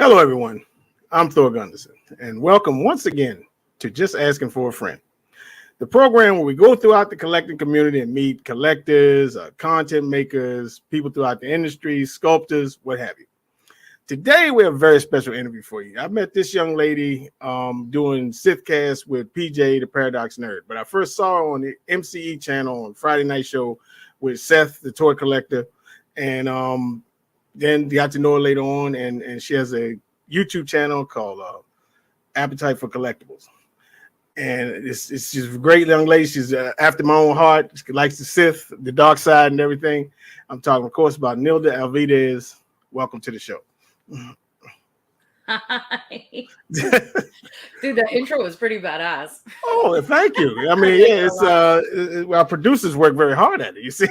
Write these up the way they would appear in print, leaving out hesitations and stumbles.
Hello, everyone. I'm Thor Gunderson, and welcome once again to Just Asking for a Friend, the program where we go throughout the collecting community and meet collectors, content makers, people throughout the industry, sculptors, what have you. Today, we have a very special interview for you. I met this young lady doing Sithcast with PJ, the Paradox Nerd, but I first saw her on the MCE channel on Friday Night Show with Seth, the toy collector, and then got to know her later on, and she has a YouTube channel called Appetite for Collectibles. And it's just a great young lady. She's after my own heart. She likes the Sith, the dark side, and everything. I'm talking, of course, about Nilda Aviles. Welcome to the show. Hi. Dude, the intro was pretty badass. Oh, thank you. I mean, yeah, it's our producers work very hard at it. You see?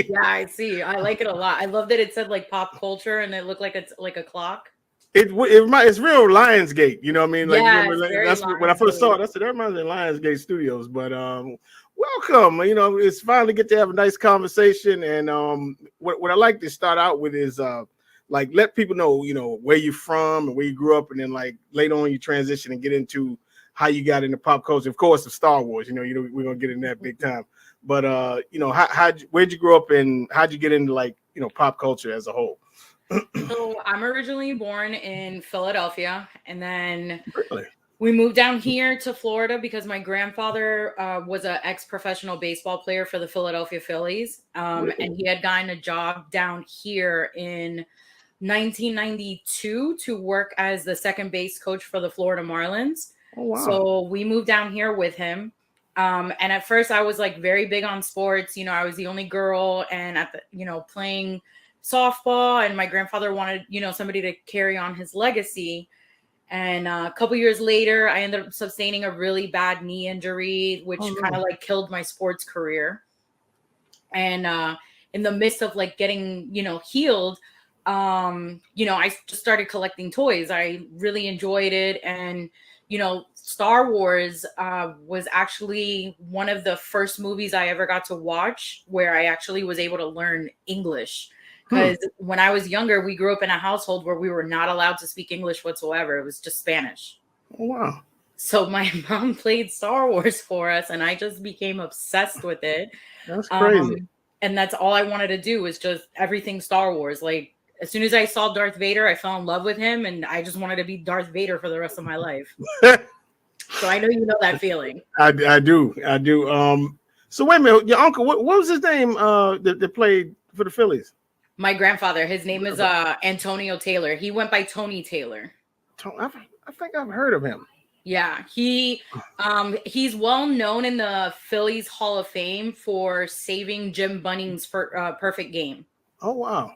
Yeah, I see. I like it a lot. I love that it said like pop culture and it looked like it's like a clock. It's real Lionsgate. You know what I mean? Like, yeah, that's when I first saw it. I said that reminds me of Lionsgate Studios. But welcome. You know, it's finally get to have a nice conversation. And what I like to start out with is like let people know, you know, where you're from and where you grew up, and then like later on you transition and get into how you got into pop culture. Of course, of Star Wars. You know, we're gonna get in that big time. But you know, where'd you grow up and how'd you get into like, you know, pop culture as a whole? So I'm originally born in Philadelphia, and then Really? we moved down here to Florida because my grandfather was an ex-professional baseball player for the Philadelphia Phillies, Really? and he had gotten a job down here in 1992 to work as the second base coach for the Florida Marlins. Oh, wow. So we moved down here with him. And at first I was like very big on sports. You know, I was the only girl and playing softball, and my grandfather wanted, you know, somebody to carry on his legacy. And a couple years later, I ended up sustaining a really bad knee injury, which kind of like killed my sports career. And in the midst of like getting, you know, healed, I just started collecting toys. I really enjoyed it. And, you know, Star Wars was actually one of the first movies I ever got to watch where I actually was able to learn English. Because when I was younger, we grew up in a household where we were not allowed to speak English whatsoever. It was just Spanish. Oh, wow. So my mom played Star Wars for us, and I just became obsessed with it. That's crazy. And that's all I wanted to do was just everything Star Wars. Like, as soon as I saw Darth Vader, I fell in love with him, and I just wanted to be Darth Vader for the rest of my life. So I know you know that feeling. I do. So wait a minute, your uncle, what was his name that played for the Phillies? My grandfather, his name is Antonio Taylor. He went by Tony Taylor. I think I've heard of him. Yeah, he's well known in the Phillies Hall of Fame for saving Jim Bunning's perfect game. Oh, wow.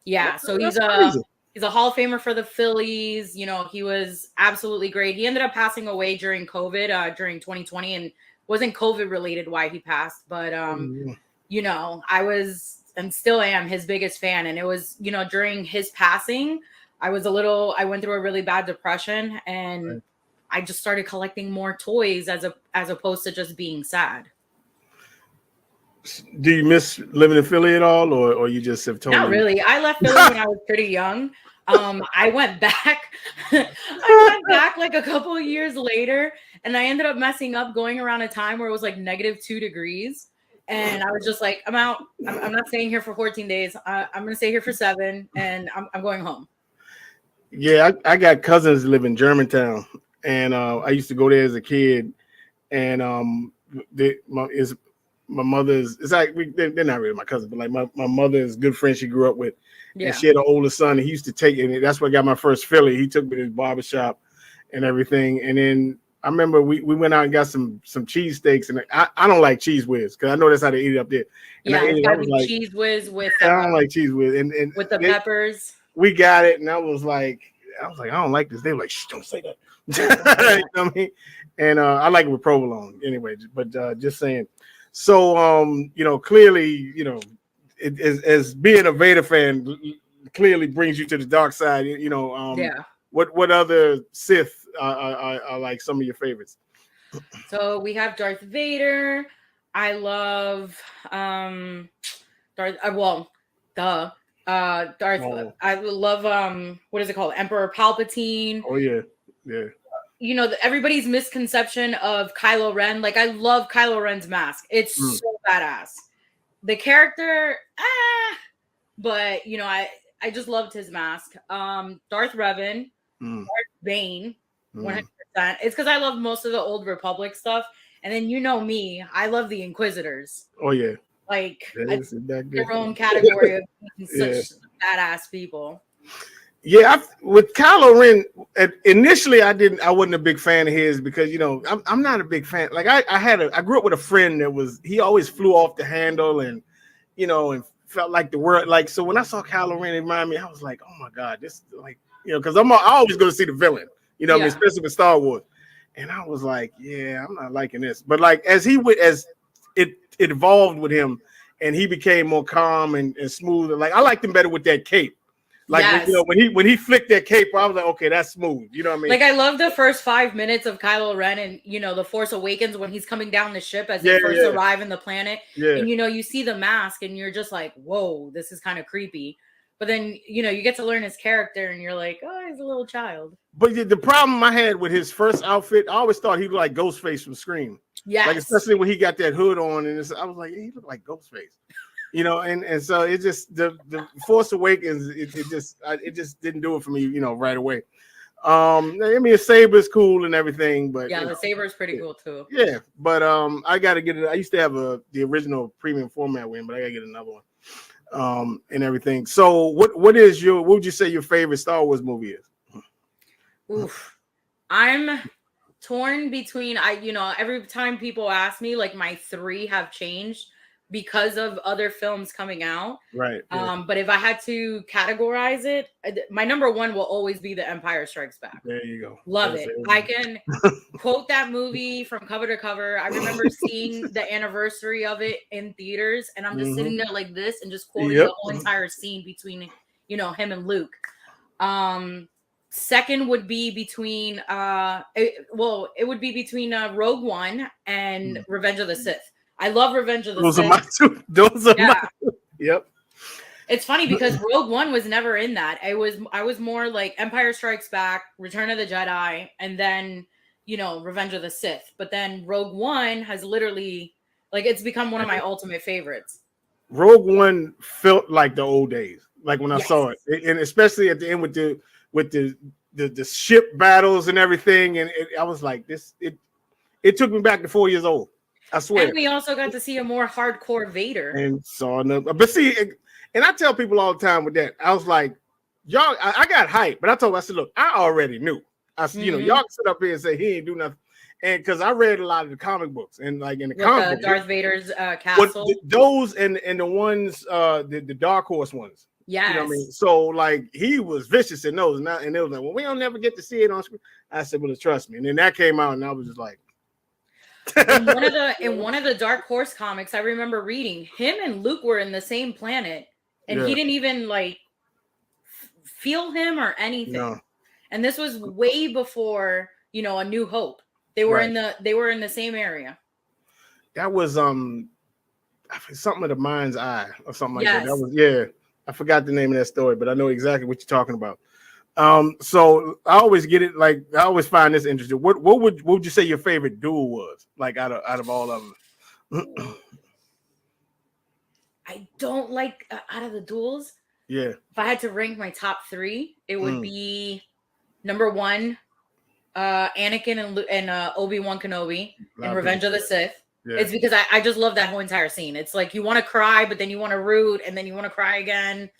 Yeah, so he's a Hall of Famer for the Phillies. You know, he was absolutely great. He ended up passing away during COVID, during 2020, and wasn't COVID related why he passed. But, you know, I was and still am his biggest fan. And it was, you know, during his passing, I went through a really bad depression, and I just started collecting more toys as opposed to just being sad. Do you miss living in Philly at all, or you just have told me? Not really. I left Philly when I was pretty young. I went back. I went back like a couple of years later, and I ended up messing up going around a time where it was like -2 degrees. And I was just like, I'm out. I'm not staying here for 14 days. I'm going to stay here for 7, and I'm going home. Yeah, I got cousins that live in Germantown, and I used to go there as a kid. And my mother's, it's like they're not really my cousin, but like my mother's good friend she grew up with. Yeah. And she had an older son, and he used to take it. And that's what got my first Philly. He took me to his barbershop and everything. And then I remember we went out and got some cheesesteaks, and I don't like cheese whiz because I know that's how they eat it up there. And yeah, it's gotta be like, cheese whiz with. I don't like cheese whiz, and with the peppers. We got it, and I was like, I don't like this. They were like, shh, don't say that. You know what I mean? And I like it with provolone anyway. But just saying. So you know, clearly, you know, as being a Vader fan clearly brings you to the dark side. You know, yeah. What other Sith are like some of your favorites? So we have Darth Vader. I love Darth. Oh, I love what is it called? Emperor Palpatine. oh yeah, yeah. You know, everybody's misconception of Kylo Ren. Like, I love Kylo Ren's mask. It's so badass. The character, but you know, I just loved his mask. Darth Revan, Darth Bane, 100%. It's because I love most of the old Republic stuff, and then you know me, I love the Inquisitors. Oh yeah, Like, that is their own category of such badass people. Yeah, with Kylo Ren, initially I wasn't a big fan of his because you know I'm not a big fan. Like I grew up with a friend that he always flew off the handle and you know and felt like the world like so when I saw Kylo Ren it reminded me I was like, oh my god, this like you know because I always go to see the villain, you know what I mean, especially with Star Wars, and I was like, yeah, I'm not liking this. But like as it evolved with him and he became more calm and smooth, like I liked him better with that cape. Like you know, when he flicked that cape, I was like, okay, that's smooth. You know what I mean? Like I love the first 5 minutes of Kylo Ren and you know the Force Awakens when he's coming down the ship as they first arrive in the planet. Yeah. And you know, you see the mask and you're just like, whoa, this is kind of creepy. But then you know, you get to learn his character and you're like, oh, he's a little child. But the problem I had with his first outfit, I always thought he looked like Ghostface from Scream. Yeah. Like especially when he got that hood on, and I was like, he looked like Ghostface. You know, and so it just the Force Awakens it just didn't do it for me, you know, right away. I mean, the saber's cool and everything, but yeah, the saber's pretty cool too. Yeah, but I gotta get it. I used to have the original premium format with him, but I gotta get another one, and everything. So, what would you say your favorite Star Wars movie is? Oof, I'm torn between you know, every time people ask me, like my 3 have changed because of other films coming out. Right. Yeah. But if I had to categorize it, my number 1 will always be The Empire Strikes Back. There you go. Love it. I can quote that movie from cover to cover. I remember seeing the anniversary of it in theaters, and I'm just sitting there like this and just quoting the whole entire scene between, you know, him and Luke. Second would be between it would be between Rogue One and Revenge of the Sith. I love Revenge of the Sith. Those are my two. Those are my two. Yep. It's funny because Rogue One was never in that. I was more like Empire Strikes Back, Return of the Jedi, and then, you know, Revenge of the Sith. But then Rogue One has literally, like, it's become one of my ultimate favorites. Rogue One felt like the old days, like when I saw it, and especially at the end with the ship battles and everything. And I was like, it took me back to 4 years old. I swear. And we also got to see a more hardcore Vader. And saw another. But see, and I tell people all the time with that, I was like, y'all, I got hyped, but I said, look, I already knew. You know, y'all can sit up here and say he ain't do nothing. And because I read a lot of the comic books and like in the comic books, Darth Vader's castle. Those and the ones, the Dark Horse ones. Yeah. You know what I mean? So like he was vicious in those. And they was like, well, we don't never get to see it on screen. I said, well, trust me. And then that came out and I was just like, in one of the Dark Horse comics, I remember reading him and Luke were in the same planet, and he didn't even like feel him or anything. No. And this was way before, you know, A New Hope. They were in the same area. That was something of the Mind's Eye or something like that. That was I forgot the name of that story, but I know exactly what you're talking about. So I always get it. Like I always find this interesting. What would you say your favorite duel was? Like out of all of them. I don't like out of the duels. Yeah. If I had to rank my top 3, it would be number 1, Anakin and Obi-Wan Kenobi in Revenge of the Sith. Yeah. It's because I just love that whole entire scene. It's like you want to cry, but then you want to root, and then you want to cry again.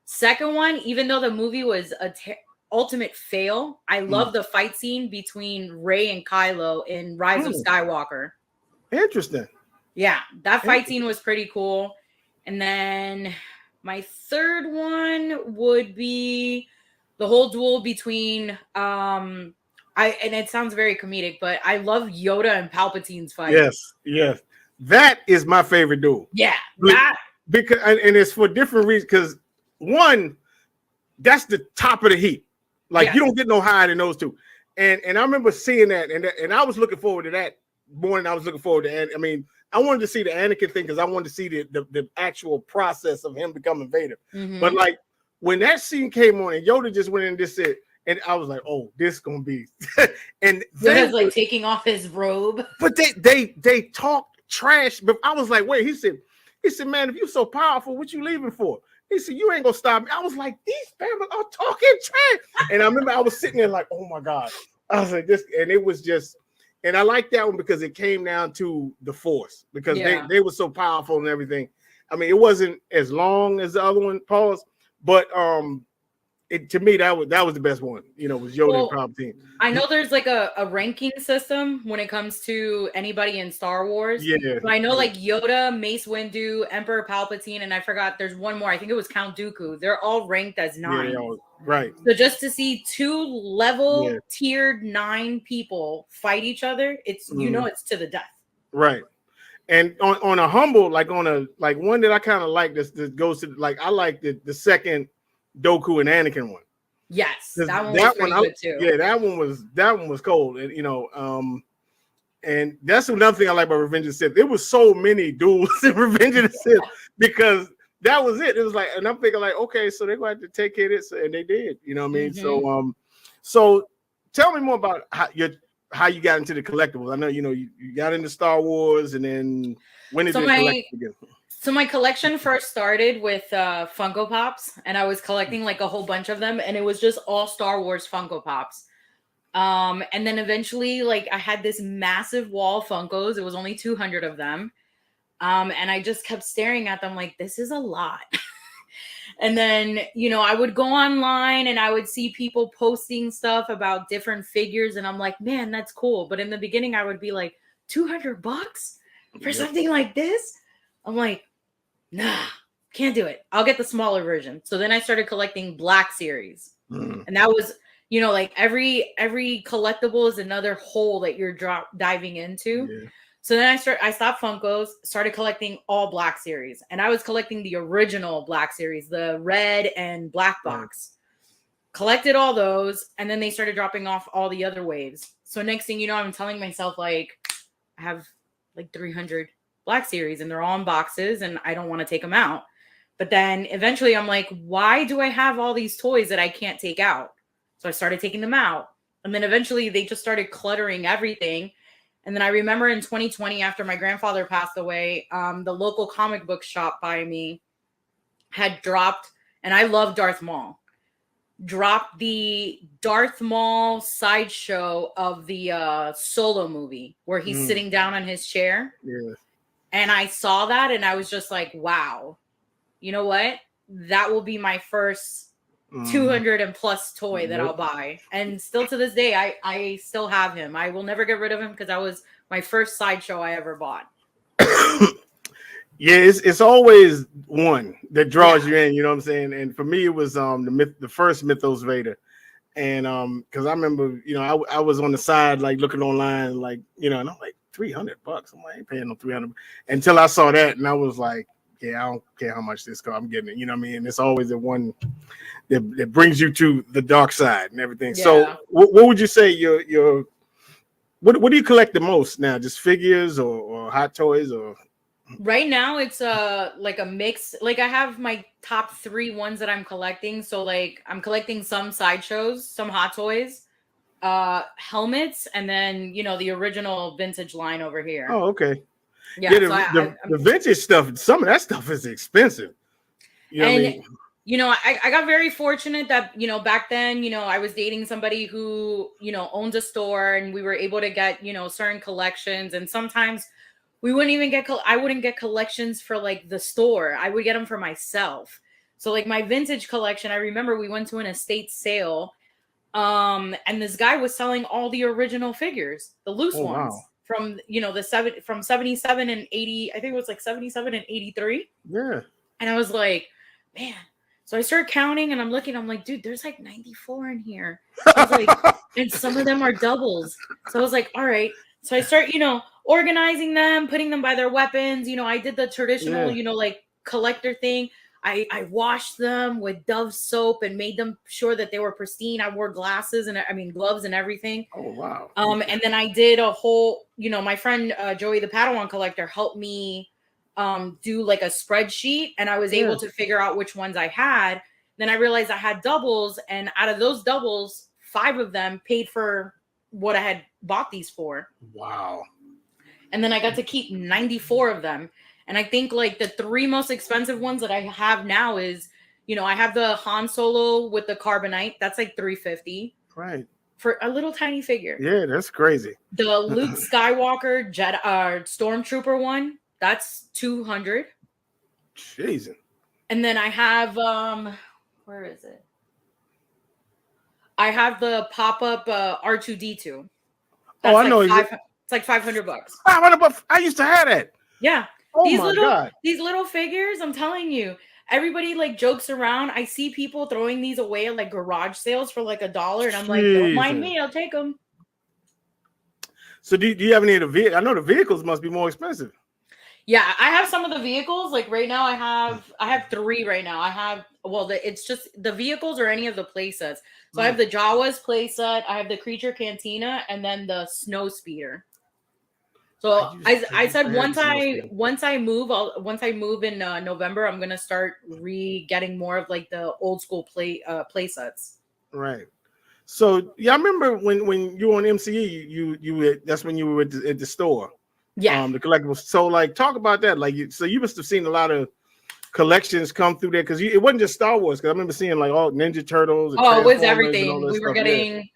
Second one, even though the movie was a ultimate fail, I love the fight scene between Rey and Kylo in Rise of Skywalker. Interesting. Yeah, that fight scene was pretty cool. And then my third one would be the whole duel between and it sounds very comedic, but I love Yoda and Palpatine's fight. Yes. That is my favorite duel. Yeah. Because and it's for different reasons. Because one, that's the top of the heap. Like you don't get no higher than those two. And I remember seeing that, and I was looking forward to that more than I was looking forward to. I mean, I wanted to see the Anakin thing because I wanted to see the actual process of him becoming Vader. But like when that scene came on and Yoda just went in and just said, and I was like, oh, this gonna be and Yoda's like taking off his robe. But they talked trash. But I was like, wait, he said, man, if you're so powerful, what you leaving for? He said, you ain't gonna stop me. I was like, these families are talking trash. And I remember I was sitting there like, oh my God. I was like, this, and it was just, and I like that one because it came down to the Force because they were so powerful and everything. I mean, it wasn't as long as the other one, pause, but to me that was the best one. You know, was Yoda and Palpatine. I know there's like a ranking system when it comes to anybody in Star Wars. Yeah, but I know like Yoda, Mace Windu, Emperor Palpatine, and I forgot there's one more. I think it was Count Dooku. They're all ranked as 9. Yeah, right. So just to see 2 level tiered 9 people fight each other, it's it's to the death. Right. And on a humble, like on a like one that I kind of like this goes to like I like the second Dooku and Anakin one. Yes, that one was pretty good too. Yeah, that one was cold, and and that's another thing I like about Revenge of the Sith. There was so many duels in Revenge of the Sith because that was it. It was like, and I'm thinking like, okay, so they're going to have to take care of this, and they did. You know what I mean? So tell me more about how you got into the collectibles. I know you got into Star Wars, and then when did you collect again? So my collection first started with Funko Pops, and I was collecting like a whole bunch of them, and it was just all Star Wars Funko Pops. And then eventually, like I had this massive wall of Funkos. It was only 200 of them. And I just kept staring at them like, this is a lot. And then, I would go online and I would see people posting stuff about different figures. And I'm like, man, that's cool. But in the beginning, I would be like, $200 for something like this? I'm like, nah, can't do it. I'll get the smaller version. So then I started collecting Black Series. And that was, like every collectible is another hole that you're diving into. Yeah. So then I stopped Funkos, started collecting all Black Series. And I was collecting the original Black Series, the red and black box. Collected all those. And then they started dropping off all the other waves. So next thing you know, I'm telling myself, like, I have like 300 Black Series and they're all in boxes and I don't want to take them out. But then eventually I'm like, why do I have all these toys that I can't take out? So I started taking them out. And then eventually they just started cluttering everything. And then I remember in 2020, after my grandfather passed away, the local comic book shop by me had dropped, and I love Darth Maul, dropped the Darth Maul sideshow of the Solo movie where he's sitting down on his chair. Yeah. And I saw that and I was just like, wow, you know what? That will be my first 200 and plus toy that I'll buy. And still to this day, I still have him. I will never get rid of him because that was my first sideshow I ever bought. Yeah, it's always one that draws you in, you know what I'm saying? And for me, it was the first Mythos Vader. And because I remember, I was on the side like looking online, like, and I'm like, $300. I'm like, I ain't paying no 300 until I saw that, and I was like, yeah, I don't care how much this costs, I'm getting it. You know what I mean? And it's always the one that brings you to the dark side and everything. Yeah. So what would you say your what do you collect the most now? Just figures or hot toys? Or right now it's like a mix. Like I have my top 3 ones that I'm collecting. So like I'm collecting some sideshows, some hot toys, helmets, and then the original vintage line over here. Oh, okay. Yeah, the vintage stuff, some of that stuff is expensive. You know what I mean? I got very fortunate that, back then, I was dating somebody who, owned a store and we were able to get, certain collections. And sometimes we wouldn't even I wouldn't get collections for like the store. I would get them for myself. So like my vintage collection, I remember we went to an estate sale and this guy was selling all the original figures, the loose ones. Wow. From from 77 and 80, I think it was like 77 and 83. Yeah. And I was like, man. So I started counting and I'm looking, I'm like, dude, there's like 94 in here. I was like, and some of them are doubles. So I was like, all right. So I start, organizing them, putting them by their weapons. I did the traditional, like collector thing. I washed them with Dove soap and made them sure that they were pristine. I wore glasses and gloves and everything. Oh, wow. And then I did a whole, my friend Joey the Padawan collector helped me do like a spreadsheet, and I was able to figure out which ones I had. Then I realized I had doubles, and out of those doubles, 5 of them paid for what I had bought these for. Wow. And then I got to keep 94 of them. And I think like the 3 most expensive ones that I have now is, I have the Han Solo with the carbonite. That's like $350. Right. For a little tiny figure. Yeah, that's crazy. The Luke Skywalker Stormtrooper one, that's $200. Jesus. And then I have where is it? I have the pop-up R2D2. That's I know. It's like $500. $500. I used to have that. Yeah. Oh my God. These little figures, I'm telling you. Everybody like jokes around. I see people throwing these away at like garage sales for like $1, and I'm like, don't mind me, I'll take them. So do you have any of the vehicles? I know the vehicles must be more expensive. Yeah, I have some of the vehicles. Like right now, I have 3 right now. I have it's just the vehicles or any of the play sets. So I have the Jawas play set, I have the Creature Cantina, and then the Snow Speeder. So I said once I move in November, I'm gonna start getting more of like the old school play sets. Right. So yeah, I remember when you were on MCE, you that's when you were at the store. Yeah. The collectibles. So like, talk about that. Like, so you must have seen a lot of collections come through there, because it wasn't just Star Wars. Because I remember seeing like all Ninja Turtles. And it was everything. We were stuff. getting.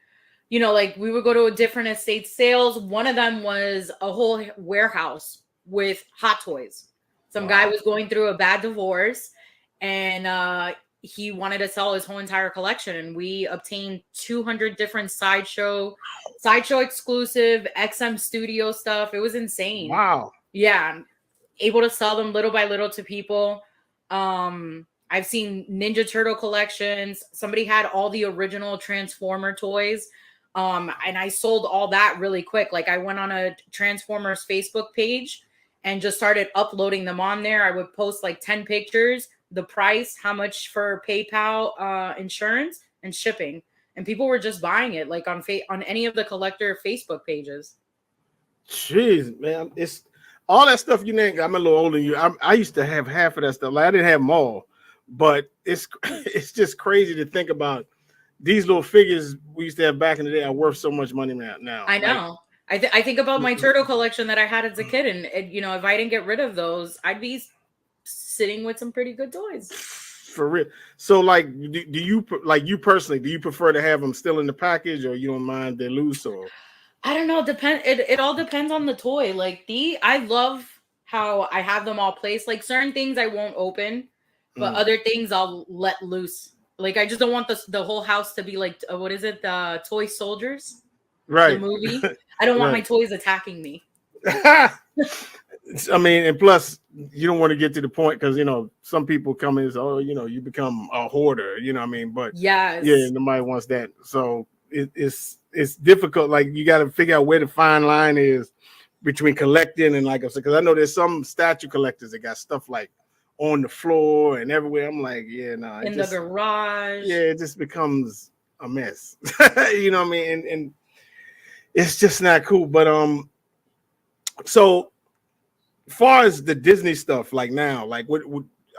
Like we would go to a different estate sales. One of them was a whole warehouse with Hot Toys. Some guy was going through a bad divorce, and he wanted to sell his whole entire collection. And we obtained 200 different sideshow exclusive XM Studio stuff. It was insane. Wow. Yeah, able to sell them little by little to people. I've seen Ninja Turtle collections. Somebody had all the original Transformer toys. And I sold all that really quick. Like I went on a Transformers Facebook page and just started uploading them on there. I would post like 10 pictures, the price, how much for PayPal, insurance, and shipping. And people were just buying it like on any of the collector Facebook pages. Jeez, man. It's all that stuff you named. I'm a little older than you. I used to have half of that stuff. Like, I didn't have them all, but it's just crazy to think about. These little figures we used to have back in the day are worth so much money now. I know. Like, I think about my turtle collection that I had as a kid, and if I didn't get rid of those, I'd be sitting with some pretty good toys. For real. So, like, do you like you personally? Do you prefer to have them still in the package, or you don't mind they're loose? Or I don't know. It all depends on the toy. Like I love how I have them all placed. Like certain things I won't open, but other things I'll let loose. Like I just don't want the whole house to be like what is it? The Toy Soldiers, right? The movie. I don't want my toys attacking me. I mean, and plus you don't want to get to the point because some people come in and say, you become a hoarder. You know what I mean? But yes, yeah, nobody wants that. So it's difficult. Like you got to figure out where the fine line is between collecting and like I said, because I know there's some statue collectors that got stuff like on the floor and everywhere. I'm like, yeah, no. In the garage. Yeah, it just becomes a mess. You know what I mean? And it's just not cool. But so far as the Disney stuff, like now, like what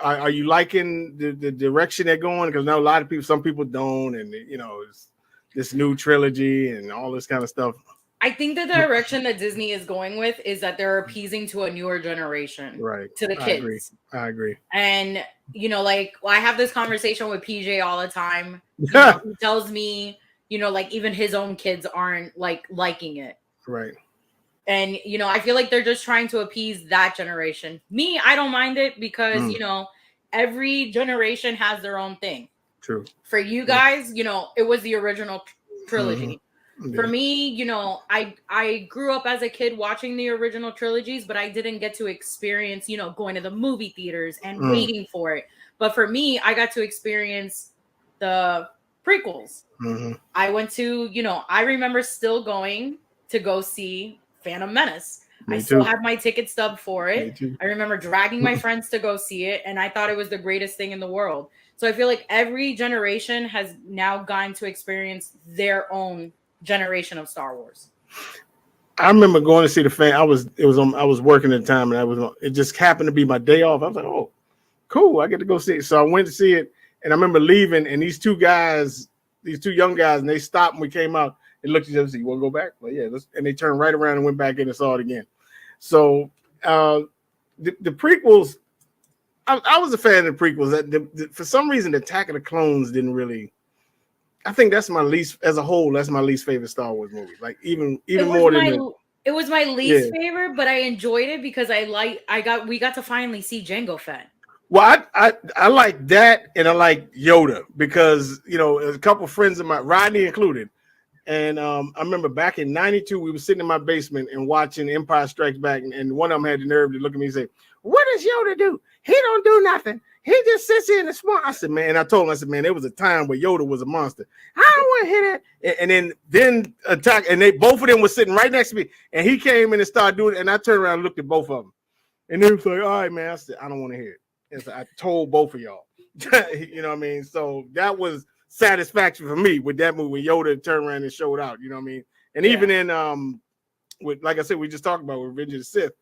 are you liking the direction they're going? Because now a lot of people, some people don't, and it's this new trilogy and all this kind of stuff. I think the direction that Disney is going with is that they're appeasing to a newer generation, right? To the kids. I agree. And I have this conversation with PJ all the time. He tells me, like even his own kids aren't liking it, right? And I feel like they're just trying to appease that generation. Me, I don't mind it because every generation has their own thing. True. For you guys, it was the original trilogy. Mm-hmm. Yeah. For me, I grew up as a kid watching the original trilogies, but I didn't get to experience, going to the movie theaters and waiting for it. But for me, I got to experience the prequels. Mm-hmm. I went to, I remember still going to go see Phantom Menace. I Me still too. have my ticket stub for Me it. too. I remember dragging my friends to go see it, and I thought it was the greatest thing in the world. So I feel like every generation has now gotten to experience their own generation of Star Wars. I remember going to see the fan. I was working at the time, and it just happened to be my day off. I was like, oh, cool, I get to go see it. So I went to see it, and I remember leaving, and these two young guys, and they stopped and we came out and looked at each other and said, you want to go back? Well, yeah, and they turned right around and went back in and saw it again. So the prequels, I was a fan of the prequels. For some reason, the Attack of the Clones didn't really. I think that's my least, as a whole, that's my least favorite Star Wars movie. Like even more than it was my least favorite, but I enjoyed it because we got to finally see Jango Fett. Well, I like that, and I like Yoda because a couple of friends of mine, Rodney included, and I remember back in '92 we were sitting in my basement and watching Empire Strikes Back, and one of them had the nerve to look at me and say, "What does Yoda do? He don't do nothing. He just sits here in the swamp." I said, "Man," I told him, I said, "Man, there was a time where Yoda was a monster. I don't want to hear that." And then Attack, and they both of them were sitting right next to me, and he came in and started doing it, and I turned around and looked at both of them, and they was like, "All right, man." I said, "I don't want to hear it." And so I told both of y'all, you know what I mean? So that was satisfaction for me with that movie when Yoda turned around and showed out, you know what I mean? And even in with, like I said, we just talked about with Revenge of the Sith.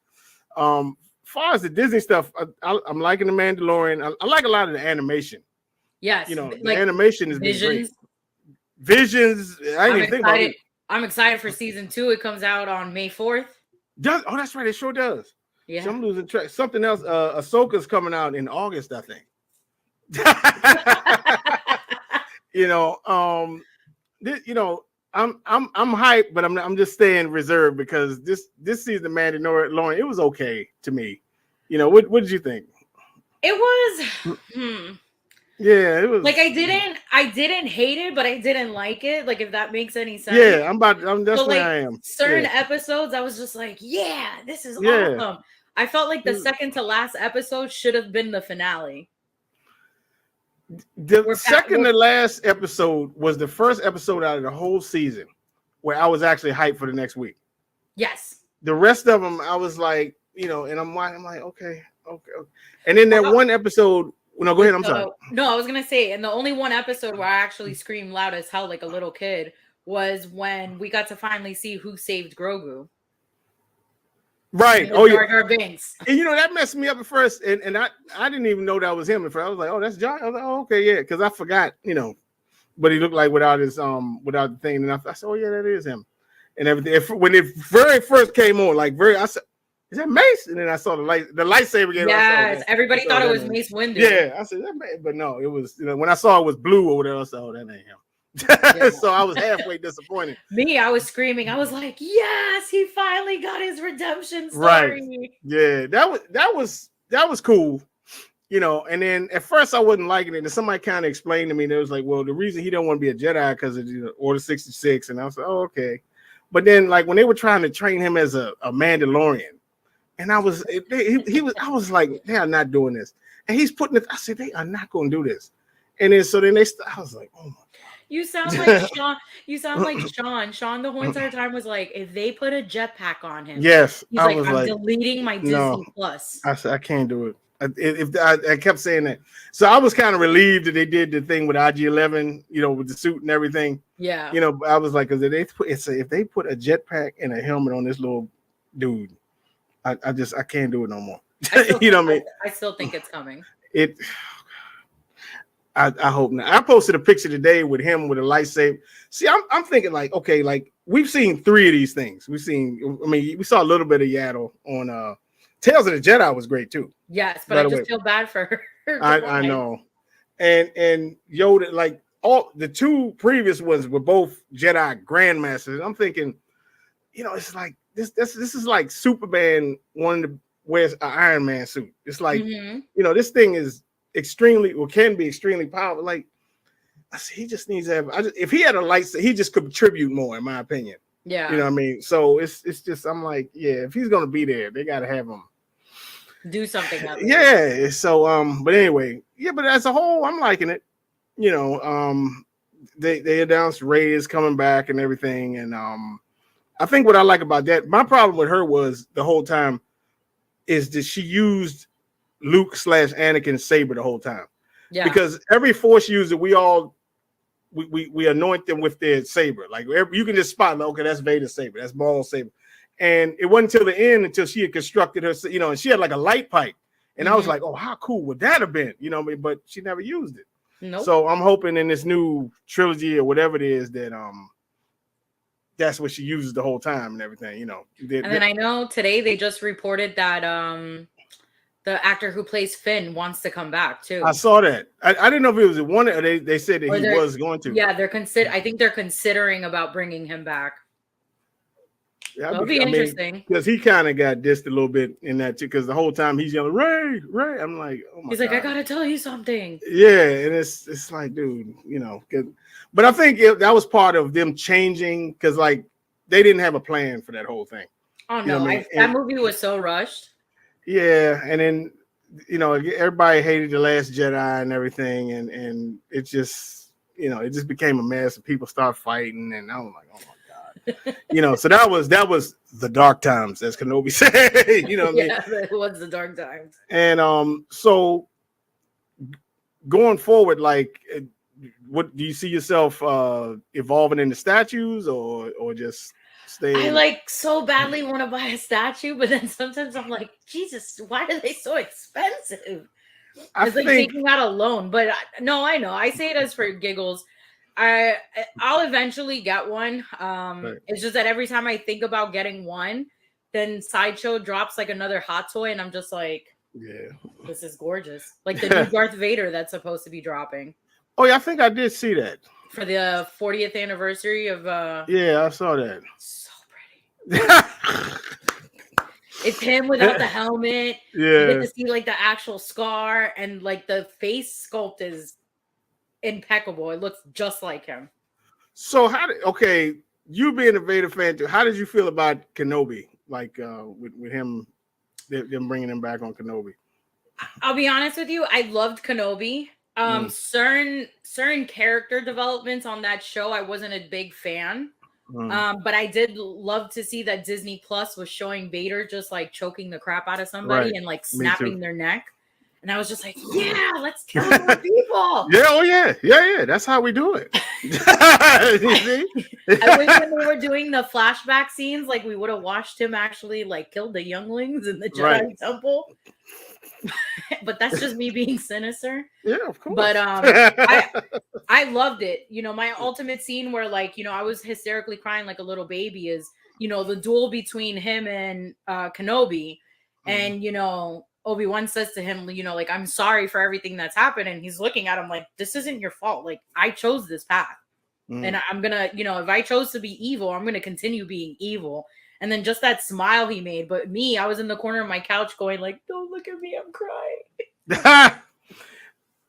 Far as the Disney stuff, I'm liking the Mandalorian. I like a lot of the animation. Yes, the animation has been great. Visions. I didn't even think about it. I'm excited for season 2. It comes out on May 4th. Oh, that's right. It sure does. Yeah. So I'm losing track. Something else. Ahsoka's coming out in August, I think. I'm hyped, but I'm just staying reserved because this season of Mandalorian, it was okay to me. What did you think? It was yeah, it was like I didn't hate it, but I didn't like it. Like, if that makes any sense. Yeah, that's so, where I am. Certain episodes, I was just like, yeah, this is awesome. I felt like the second to last episode should have been the finale. The second to last episode was the first episode out of the whole season where I was actually hyped for the next week. Yes. The rest of them, I was like, and I'm like, okay. And then that one episode. No, go ahead. I'm sorry. No, I was gonna say, and the only one episode where I actually screamed loud as hell like a little kid was when we got to finally see who saved Grogu. Right. Oh, yeah. Jar Jar Binks. And that messed me up at first, and I didn't even know that was him at first. I was like, oh, that's Jar. I was like, oh, okay, yeah, because I forgot, but he looked like without the thing, and I said, oh yeah, that is him, and everything. When it very first came on, I said, is that Mace? And then I saw the lightsaber. Yes, everybody thought it was Mace Windu. Yeah, I said that, but no, it was. When I saw it was blue or whatever, I said, oh, that ain't him. Yeah. So I was halfway disappointed. Me, I was screaming. I was like, yes, he finally got his redemption story. Right. Yeah, that was cool. And then at first I wasn't liking it. And somebody kind of explained to me, that was like, well, the reason he don't want to be a Jedi because of Order 66. And I was like, oh, okay. But then, like, when they were trying to train him as a Mandalorian, and I was like, they are not doing this. And he's putting it, I said, they are not going to do this. And then, I was like, oh my God. You sound like Sean. You sound like Sean. Sean the whole entire time was like, if they put a jetpack on him, yes, he's like, I'm deleting my Disney Plus. I said, I can't do it. I kept saying that. So I was kind of relieved that they did the thing with IG-11, with the suit and everything. Yeah. I was like, because if they put a jetpack and a helmet on this little dude, I can't do it no more. You know what I mean? I still think it's coming. I hope not. I posted a picture today with him with a lightsaber. See, I'm thinking like, okay, like we've seen 3 of these things. We saw a little bit of Yaddle on Tales of the Jedi was great too. Yes, but I just feel bad for her. I know. And Yoda, like all the 2 previous ones were both Jedi Grandmasters. I'm thinking, it's like this is like Superman wanting to wear an Iron Man suit. It's like, this thing is can be extremely powerful. Like I said, he just needs to have. If he had a lightsaber, he just could contribute more, in my opinion. Yeah, you know what I mean. So it's just I'm like, yeah, if he's gonna be there, they gotta have him do something. Yeah. So but anyway, yeah. But as a whole, I'm liking it. They announced Rey is coming back and everything, and I think what I like about that, my problem with her was the whole time is that she used Luke / Anakin's saber the whole time. Yeah. Because every Force user, we anoint them with their saber. Like you can just spot, like, okay, that's Vader's saber, that's Maul's saber. And it wasn't until the end until she had constructed her, and she had like a light pipe. And I was like, oh, how cool would that have been? But she never used it. Nope. So I'm hoping in this new trilogy or whatever it is that that's what she uses the whole time and everything, And then I know today they just reported that the actor who plays Finn wants to come back too. I saw that. I didn't know if it was one. They said that he was going to. Yeah, I think they're considering about bringing him back. Yeah, that'll be interesting. Because he kind of got dissed a little bit in that too. Because the whole time he's yelling, Ray, Ray. I'm like, oh my God. He's like, I gotta tell you something. Yeah, and it's like, dude, But I think that was part of them changing because like they didn't have a plan for that whole thing. Oh no, that movie was so rushed. Yeah, and then everybody hated The Last Jedi and everything, and it just it just became a mess, and people start fighting, and I was like, oh my God, so that was the dark times, as Kenobi said. Yeah, it was the dark times. And so going forward, like, what do you see yourself evolving into statues or just? I like so badly want to buy a statue, but then sometimes I'm like, Jesus, why are they so expensive? It's like taking out a loan. But no, I know. I say it as for giggles. I'll eventually get one. Right. It's just that every time I think about getting one, then Sideshow drops like another hot toy, and I'm just like, yeah, this is gorgeous. Like the new Darth Vader that's supposed to be dropping. Oh yeah, I think I did see that. For the 40th anniversary of yeah, I saw that. So pretty. It's him without the helmet. Yeah. You get to see like the actual scar, and like the face sculpt is impeccable. It looks just like him. So you being a Vader fan too, how did you feel about Kenobi? Like with him, them bringing him back on Kenobi? I'll be honest with you, I loved Kenobi. Certain character developments on that show I wasn't a big fan, but I did love to see that Disney Plus was showing Vader just like choking the crap out of somebody and like snapping their neck, and I was just like, yeah, let's kill more people. Yeah, that's how we do it. I wish when we were doing the flashback scenes, like we would have watched him actually like kill the younglings in the Jedi Temple. But that's just me being sinister. Yeah, of course. But I loved it. My ultimate scene where like, I was hysterically crying like a little baby is, the duel between him and Kenobi. And, Obi-Wan says to him, like, I'm sorry for everything that's happened. And he's looking at him like, this isn't your fault. Like, I chose this path. And I'm going to, if I chose to be evil, I'm going to continue being evil. And then just that smile he made. But me, I was in the corner of my couch going like, don't look at me, I'm crying.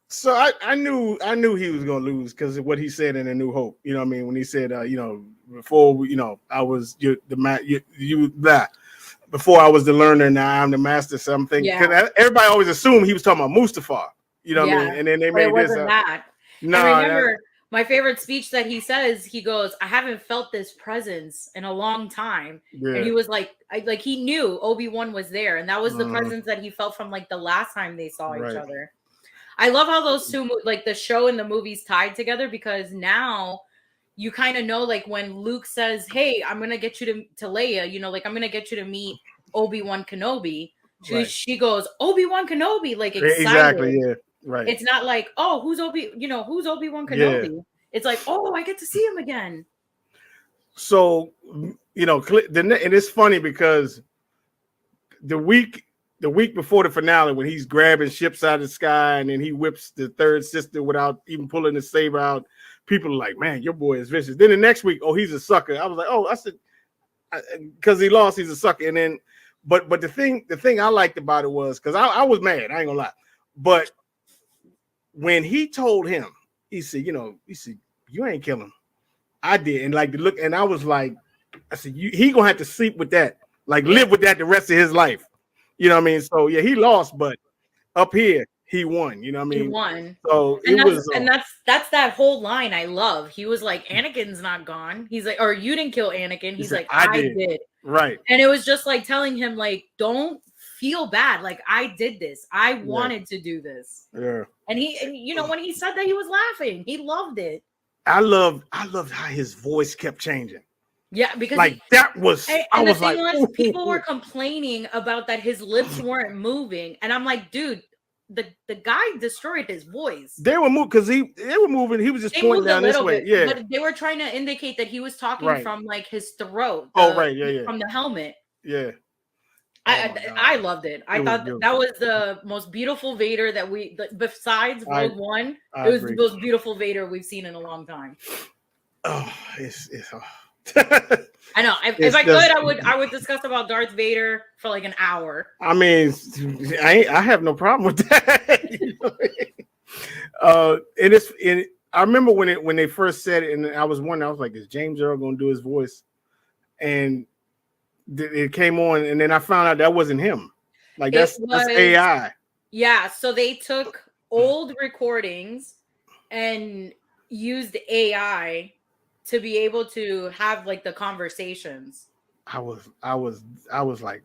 So I knew he was going to lose because of what he said in A New Hope. You know what I mean? When he said, before, I was before I was the learner, now I'm the master something. Yeah. Everybody always assumed he was talking about Mustafar. You know what I mean? And then they made this up. That. No, I remember my favorite speech that he says, he goes, I haven't felt this presence in a long time. Yeah. And he was like, he knew Obi-Wan was there. And that was the presence that he felt from like the last time they saw each other. I love how those two, like the show and the movies tied together, because now you kind of know, like when Luke says, hey, I'm going to get you to Leia, like I'm going to get you to meet Obi-Wan Kenobi. She goes, Obi-Wan Kenobi, like excited. Exactly, yeah. Right. It's not like, oh, who's Obi-Wan Kenobi? Yeah. It's like, oh, I get to see him again. So, and it's funny because the week before the finale, when he's grabbing ships out of the sky and then he whips the third sister without even pulling the saber out, people are like, man, your boy is vicious. Then the next week, oh, he's a sucker. I was like, oh, I said, because he lost, he's a sucker. And then, but the thing I liked about it was, because I was mad, I ain't gonna lie, but when he told him, he said, you ain't kill him. I did. And like the look, and I was like, I said, he gonna have to sleep with that, like live with that the rest of his life. You know what I mean? So yeah, he lost, but up here, he won. You know what I He mean? won. So And it was. that's that whole line I love. He was like, Anakin's not gone. He's like, or you didn't kill Anakin. He He's said, like, I I did. did. Right. And it was just like telling him, like, don't feel bad. Like, I did this. I wanted to do this. Yeah. And you know, when he said that, he was laughing. He loved it. I loved how his voice kept changing. Yeah, because like that was. I the was thing like, was, people were complaining about that his lips weren't moving, and I'm like, dude, the guy destroyed his voice. They were moving because they were moving. He was just pointing down this way. Yeah, but they were trying to indicate that he was talking from like his throat. Right, yeah, from the helmet. Yeah. I loved it. I thought that was the most beautiful Vader that besides Rogue One, it was the most beautiful Vader we've seen in a long time. Oh, it's I know. If I could, I would discuss about Darth Vader for like an hour. I mean, I have no problem with that. You know? I remember when they first said it, and I was wondering, I was like, is James Earl going to do his voice? And it came on, and then I found out that wasn't him. Like that's AI. Yeah, so they took old recordings and used AI to be able to have like the conversations. I was like,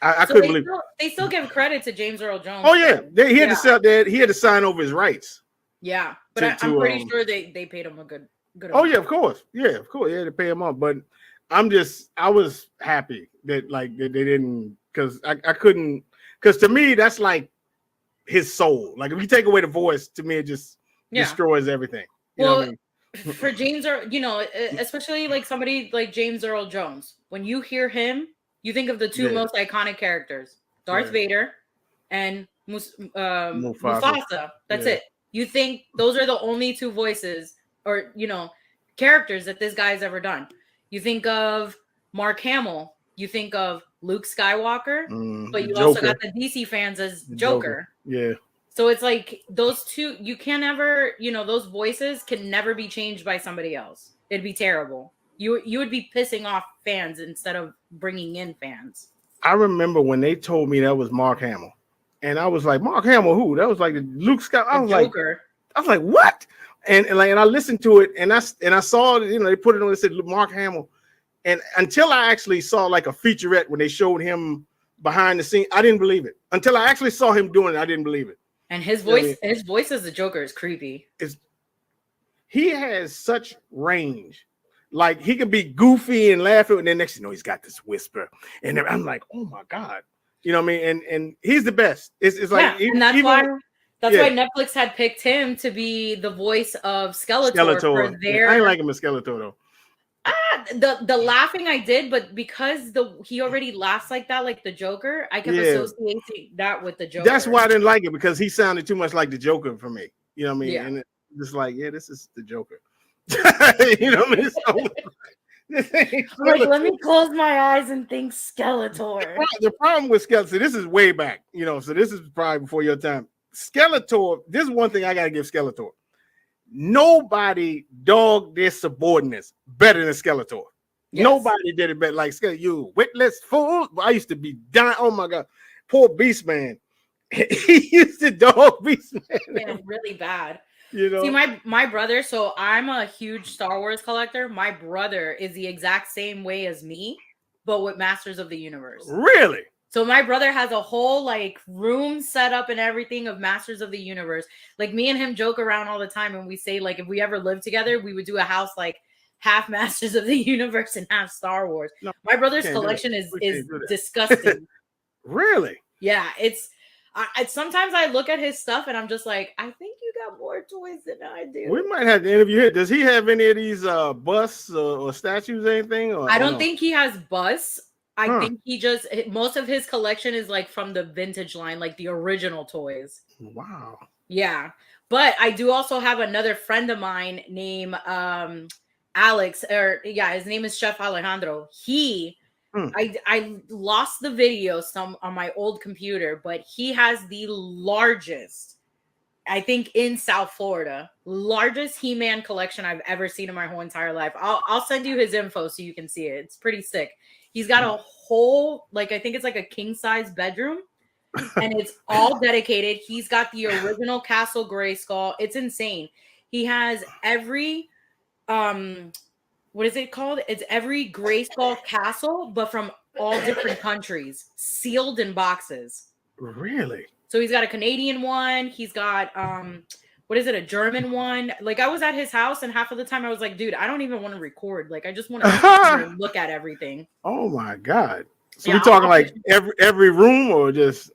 I couldn't believe they still give credit to James Earl Jones. Oh yeah, he had to sell that. He had to sign over his rights. Yeah, but I'm pretty sure they paid him a good. Oh yeah, of course. Yeah, of course. They had to pay him up, but I was happy that like they didn't, because I couldn't, because to me that's like his soul. Like if you take away the voice, to me it just destroys everything. You know what I mean? For James Earl, you know, especially like somebody like James Earl Jones, when you hear him, you think of the two most iconic characters, Darth Vader and Mufasa. That's it. You think those are the only two voices or, you know, characters that this guy's ever done. You think of Mark Hamill, you think of Luke Skywalker, but you also got the DC fans as Joker. Yeah. So it's like those two, you can never, you know, those voices can never be changed by somebody else. It'd be terrible. You would be pissing off fans instead of bringing in fans. I remember when they told me that was Mark Hamill, and I was like, Mark Hamill, who? That was like Luke Skywalker. I was like, what? And I listened to it, and I saw, you know, they put it on. It said Mark Hamill, and until I actually saw like a featurette when they showed him behind the scene, I didn't believe it. Until I actually saw him doing it, I didn't believe it. And his voice, his voice as the Joker is creepy. He has such range. Like he can be goofy and laughing, and then next thing you know, he's got this whisper, and I'm like, oh my god, you know what I mean? And he's the best. It's like, and that's why Netflix had picked him to be the voice of Skeletor. For their... I ain't like him as Skeletor though. The laughing I did, but because he already laughs like that, like the Joker, I kept associating that with the Joker. That's why I didn't like it, because he sounded too much like the Joker for me. You know what I mean? Yeah. And it's just like, this is the Joker. You know what I mean? Like, let me close my eyes and think Skeletor. The problem with Skeletor, this is way back, you know, so this is probably before your time. Skeletor, this is one thing I gotta give Skeletor. Nobody dogged their subordinates better than Skeletor. Yes. Nobody did it better. Like, you witless fool. I used to be dying. Oh my god, poor Beast Man. He used to dog Beast Man. Yeah, really bad. You know, see, my brother. So I'm a huge Star Wars collector. My brother is the exact same way as me, but with Masters of the Universe. Really? So my brother has a whole like room set up and everything of Masters of the Universe. Like me and him joke around all the time, and we say like if we ever lived together, we would do a house like half Masters of the Universe and half Star Wars. No, my brother's collection is disgusting. Really? Yeah, it's. Sometimes I look at his stuff and I'm just like, I think you got more toys than I do. We might have to interview him. Does he have any of these busts or statues or anything? Or, I don't think he has busts. I think he just, most of his collection is like from the vintage line, like the original toys. Wow. Yeah. But I do also have another friend of mine named Alex, his name is Chef Alejandro. I lost the video on my old computer, but he has the largest, I think in South Florida, largest He-Man collection I've ever seen in my whole entire life. I'll send you his info so you can see it. It's pretty sick. He's got a whole, like, I think it's like a king size bedroom, and it's all dedicated. He's got the original Castle Grayskull. It's insane. He has every what is it called? It's every Grayskull castle, but from all different countries, sealed in boxes. Really? So he's got a Canadian one. He's got what is it? A German one. Like I was at his house, and half of the time I was like, dude, I don't even want to record. Like I just want to look at everything. Oh my God! So Yeah, we talking like every room or just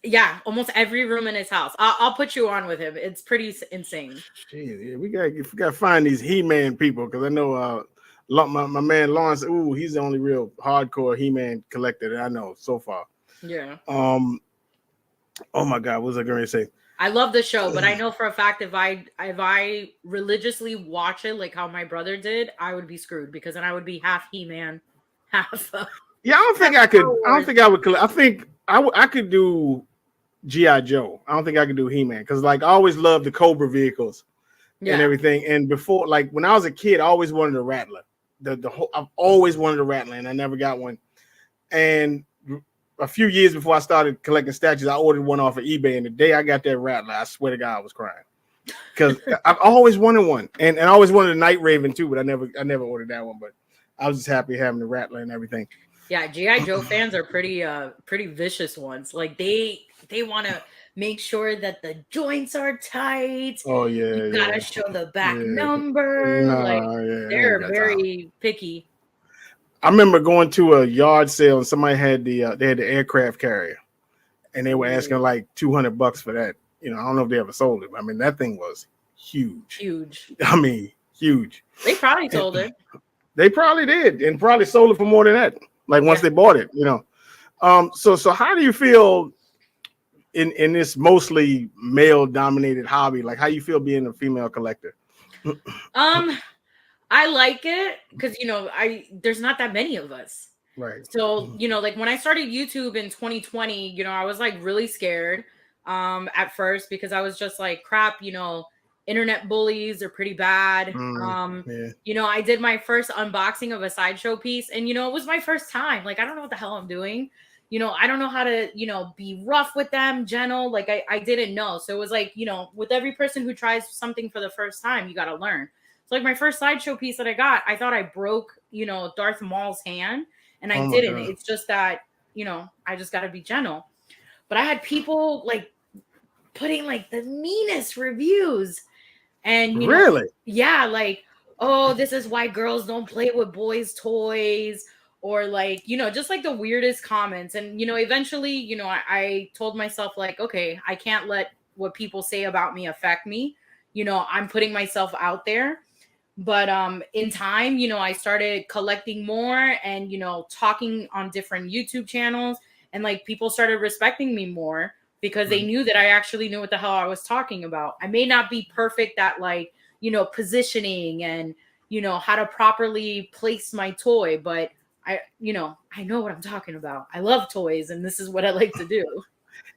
yeah, almost every room in his house. I'll put you on with him. It's pretty insane. Jeez, yeah, we gotta find these He-Man people because I know my man Lawrence. Ooh, he's the only real hardcore He-Man collector that I know so far. Yeah. Oh my God, what was I going to say? I love the show, but I know for a fact if I religiously watch it like how my brother did, I would be screwed because then I would be half He-Man, half. Yeah, I don't think I could. I don't think I would. I think I could do G.I. Joe. I don't think I could do He-Man because like I always loved the Cobra vehicles and everything. And before, like when I was a kid, I always wanted a Rattler. The whole I've always wanted a Rattler, and I never got one. And a few years before I started collecting statues, I ordered one off of eBay, and the day I got that Rattler, I swear to God, I was crying because I've always wanted one, and I always wanted a Night Raven too, but I never ordered that one. But I was just happy having the Rattler and everything. Yeah, G.I. Joe fans are pretty vicious ones. Like they want to make sure that the joints are tight. Oh yeah, you gotta show the back number. They're very picky. I remember going to a yard sale and somebody had they had the aircraft carrier, and they were asking like $200 for that. You know, I don't know if they ever sold it. I mean, that thing was huge. I mean, huge. They probably sold it. They probably did, and probably sold it for more than that. Like once they bought it, you know. So how do you feel in this mostly male dominated hobby? Like, how you feel being a female collector? I like it because there's not that many of us. Right. So, like when I started YouTube in 2020, I was like really scared at first because I was just like, crap, internet bullies are pretty bad. I did my first unboxing of a sideshow piece and, it was my first time. Like, I don't know what the hell I'm doing. I don't know how to, be rough with them, gentle. Like I didn't know. So it was like, with every person who tries something for the first time, you got to learn. So like my first sideshow piece that I got, I thought I broke, Darth Maul's hand and I didn't. God. It's just that, I just got to be gentle. But I had people like putting like the meanest reviews and really, like, oh, this is why girls don't play with boys' toys or like, just like the weirdest comments. And, eventually, I told myself like, okay, I can't let what people say about me affect me. I'm putting myself out there. But in time, I started collecting more and, talking on different YouTube channels and like people started respecting me more because they knew that I actually knew what the hell I was talking about. I may not be perfect at like, positioning and, how to properly place my toy, but I know what I'm talking about. I love toys and this is what I like to do.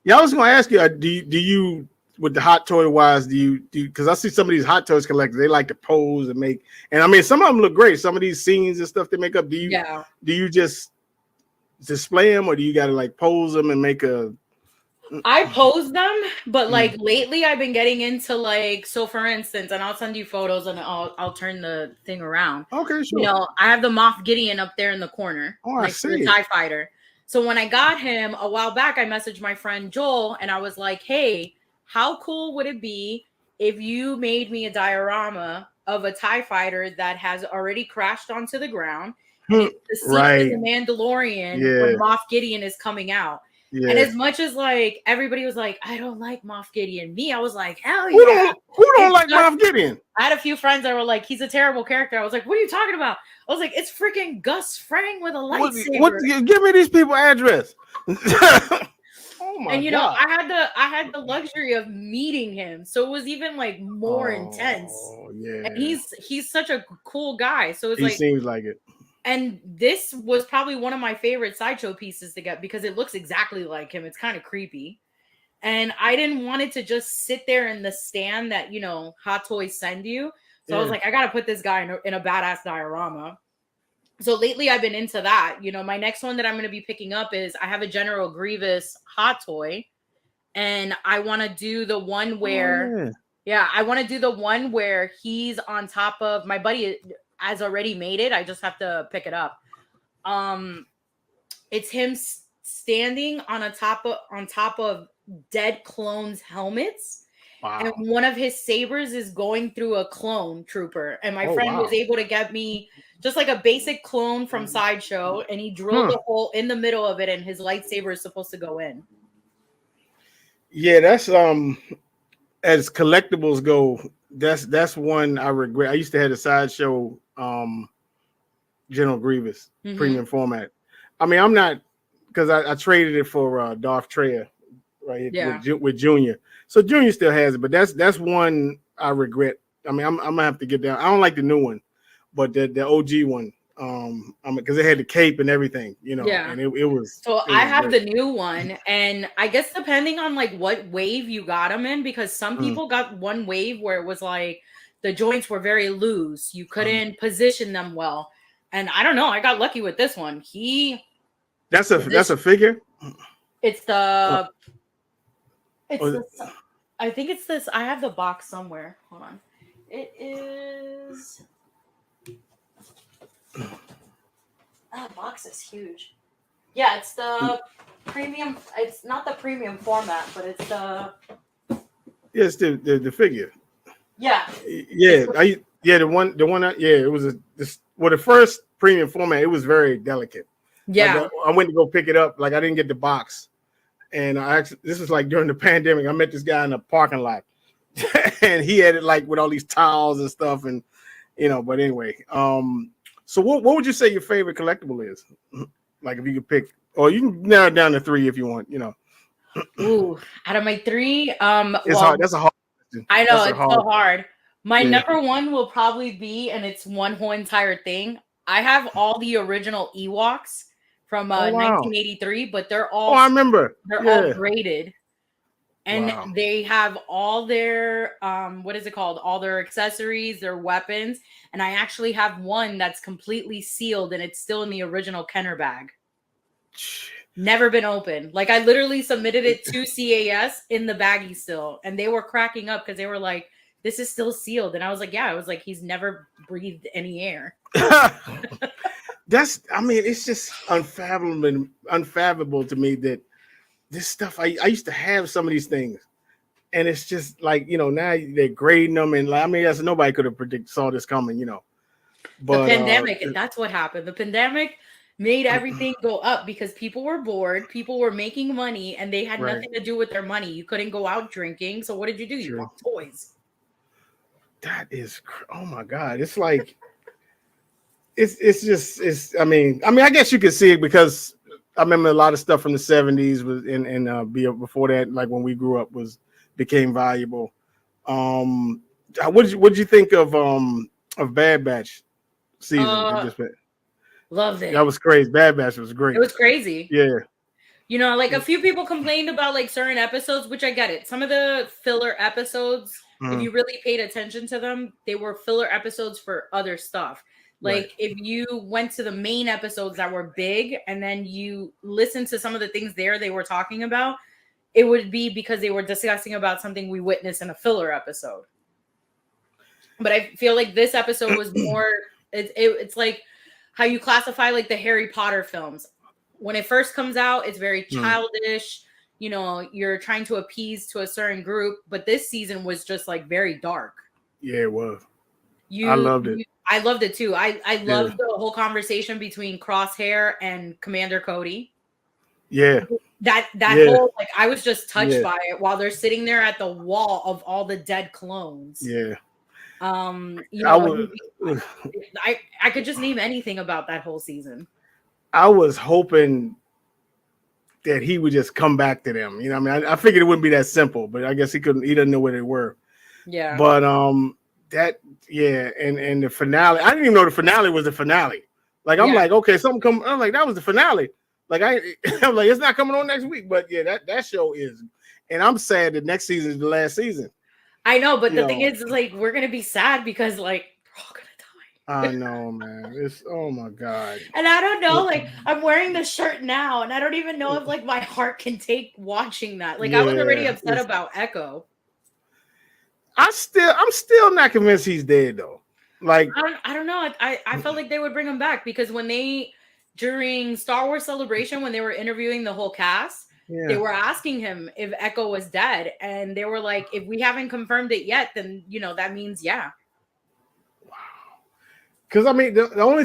Yeah, I was going to ask you, do you with the hot toy wise, do you because I see some of these hot toys collectors, they like to pose and make, and I mean some of them look great. Some of these scenes and stuff they make up. Do you just display them or do you got to like pose them and make a? I pose them, but like lately I've been getting into like, so for instance, and I'll send you photos and I'll turn the thing around. Okay, sure. I have the Moff Gideon up there in the corner, next to the TIE fighter. So when I got him a while back, I messaged my friend Joel and I was like, hey, how cool would it be if you made me a diorama of a TIE fighter that has already crashed onto the ground? And it's the scene in the Mandalorian when Moff Gideon is coming out. Yeah. And as much as like everybody was like, I don't like Moff Gideon. Me, I was like, hell yeah. Who don't like Moff Gideon? I had a few friends that were like, he's a terrible character. I was like, what are you talking about? I was like, it's freaking Gus Fring with a lightsaber. Give me these people's address. Oh my God. I had the luxury of meeting him, so it was even like more intense. Yeah, and he's such a cool guy. So it's he seems like it. And this was probably one of my favorite sideshow pieces to get because it looks exactly like him. It's kind of creepy, and I didn't want it to just sit there in the stand that Hot Toys send you. So I was like, I got to put this guy in a badass diorama. So lately I've been into that. You know, my next one that I'm going to be picking up is I have a General Grievous hot toy, and I want to do the one where, I want to do the one where he's on top of, my buddy has already made it. I just have to pick it up. It's him standing on top of dead clones' helmets. Wow. And one of his sabers is going through a clone trooper. And my friend was able to get me just like a basic clone from Sideshow, and he drilled a hole in the middle of it, and his lightsaber is supposed to go in. Yeah, that's as collectibles go, that's one I regret. I used to have a Sideshow General Grievous premium format. I mean, I'm not, because I traded it for Darth Treya with Junior. So Junior still has it, but that's one I regret. I mean, I'm gonna have to get down. I don't like the new one, but the OG one, because it had the cape and everything, you know. Yeah. And it was. So I have the new one, and I guess depending on like what wave you got them in, because some people got one wave where it was like the joints were very loose, you couldn't position them well, and I don't know. I got lucky with this one. That's a figure. It's the. I think it's this. I have the box somewhere. Hold on. It is. That box is huge. Yeah, it's the premium. It's not the premium format, but it's the. Yes, the figure. Yeah. Yeah, the one. It was the first premium format. It was very delicate. Yeah. Like, I went to go pick it up. Like, I didn't get the box. And this was like during the pandemic. I met this guy in the parking lot, and he had it like with all these towels and stuff, and you know. But anyway, so what would you say your favorite collectible is? Like, if you could pick, or you can narrow it down to 3 if you want. You know. Ooh, out of my 3, it's hard. That's a hard question. I know it's so hard. My number 1 will probably be, and it's one whole entire thing. I have all the original Ewoks from 1983, but they're all. Oh, I remember. They're all graded, and they have all their what is it called? All their accessories, their weapons, and I actually have one that's completely sealed, and it's still in the original Kenner bag. Never been opened. Like, I literally submitted it to CAS in the baggie still, and they were cracking up because they were like, "This is still sealed," and I was like, "Yeah." I was like, "He's never breathed any air." It's just unfathomable to me that this stuff, I used to have some of these things, and it's just like, you know, now they're grading them, and like, I mean, nobody could have saw this coming, you know. But the pandemic, that's what happened. The pandemic made everything go up because people were bored, people were making money, and they had nothing to do with their money. You couldn't go out drinking, so what did you do? You bought toys. That is, oh my God, it's like. It's I mean, I guess you could see it because I remember a lot of stuff from the 70s was before that, like when we grew up, became valuable. What did you think of Bad Batch season? Loved it. That was crazy. Bad Batch was great. It was crazy. Yeah. You know, like a few people complained about like certain episodes, which I get it. Some of the filler episodes, if you really paid attention to them, they were filler episodes for other stuff. Like, if you went to the main episodes that were big and then you listened to some of the things they were talking about, it would be because they were discussing about something we witnessed in a filler episode. But I feel like this episode was more, it's like how you classify like the Harry Potter films. When it first comes out, it's very childish. You know, you're trying to appease to a certain group. But this season was just like very dark. Yeah, it was. I loved it. I loved it too. I loved the whole conversation between Crosshair and Commander Cody. Yeah. That whole, like, I was just touched by it while they're sitting there at the wall of all the dead clones. Yeah. You know, I could just name anything about that whole season. I was hoping that he would just come back to them. You know, I mean, I figured it wouldn't be that simple, but I guess he doesn't know where they were. Yeah. But and the finale, I didn't even know the finale was the finale. Like, I'm like, okay, something come. I'm like, that was the finale. Like, I'm like, it's not coming on next week. But yeah, that show is. And I'm sad that next season is the last season. I know, but the thing is, like, we're gonna be sad because, like, we're all gonna die. I know, man. It's oh my god. And I don't know, like I'm wearing the shirt now, and I don't even know if like my heart can take watching that. Like I was already Yeah, upset about Echo. I'm still not convinced he's dead though. Like, I don't know. I felt like they would bring him back because when they during Star Wars Celebration when they were interviewing the whole cast, they yeah, were asking him if Echo was dead, and they were like, if we haven't confirmed it yet, then that means yeah. because I mean the only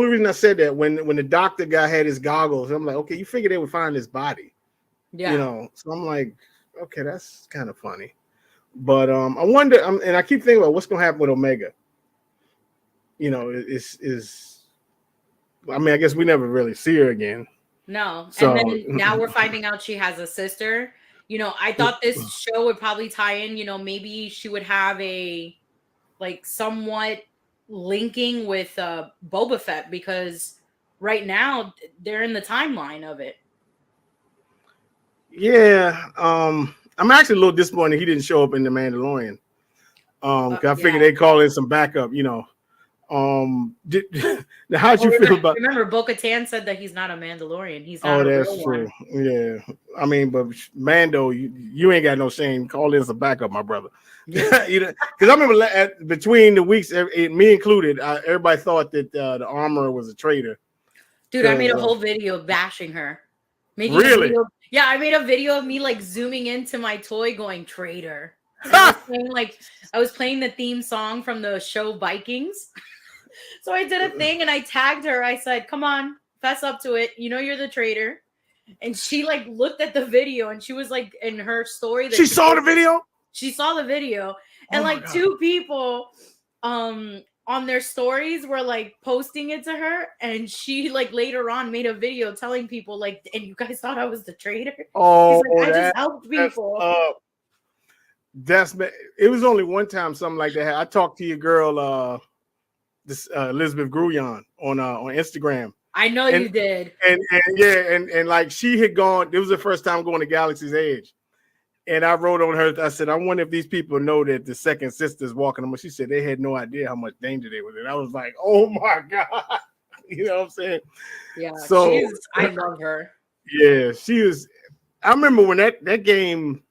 reason I said that when the doctor guy had his goggles, I'm like, okay, you figure they would find his body, Yeah. So I'm like, okay, that's kind of funny. But I wonder, and I keep thinking about what's going to happen with Omega. I mean, I guess we never really see her again. No. So And then now we're finding out she has a sister. I thought this show would probably tie in, maybe she would have a like somewhat linking with Boba Fett because right now they're in the timeline of it. yeah, I'm actually a little disappointed he didn't show up in The Mandalorian. Cause I figured they'd call in some backup, Now, how'd you feel about? Remember, Bo-Katan said that he's not a Mandalorian. He's not. Oh, that's true. One. Yeah, I mean, but Mando, you ain't got no shame. Call in some backup, my brother. Yeah. Because I remember between the weeks, me included, everybody thought that the armorer was a traitor. Dude, I made a whole video bashing her. Really? I made a video of me like zooming into my toy, going traitor. I was playing the theme song from the show Vikings. So I did a thing and I tagged her. I said, come on, fess up to it. You're the traitor. And she like looked at the video and she was like in her story. She saw the video? She saw the video. And like two people on their stories were like posting it to her. And she like later on made a video telling people like, and you guys thought I was the traitor? Oh, like, I just helped people. It was only one time something like that. I talked to your girl, Elizabeth Gruyon on Instagram. I know you did. And like she had gone, it was the first time going to Galaxy's Edge. And I wrote on her, I said, I wonder if these people know that the second sister's walking them. She said they had no idea how much danger they were in. I was like, oh my God. You know what I'm saying? Yeah. So I love her. Yeah, she was. I remember when that game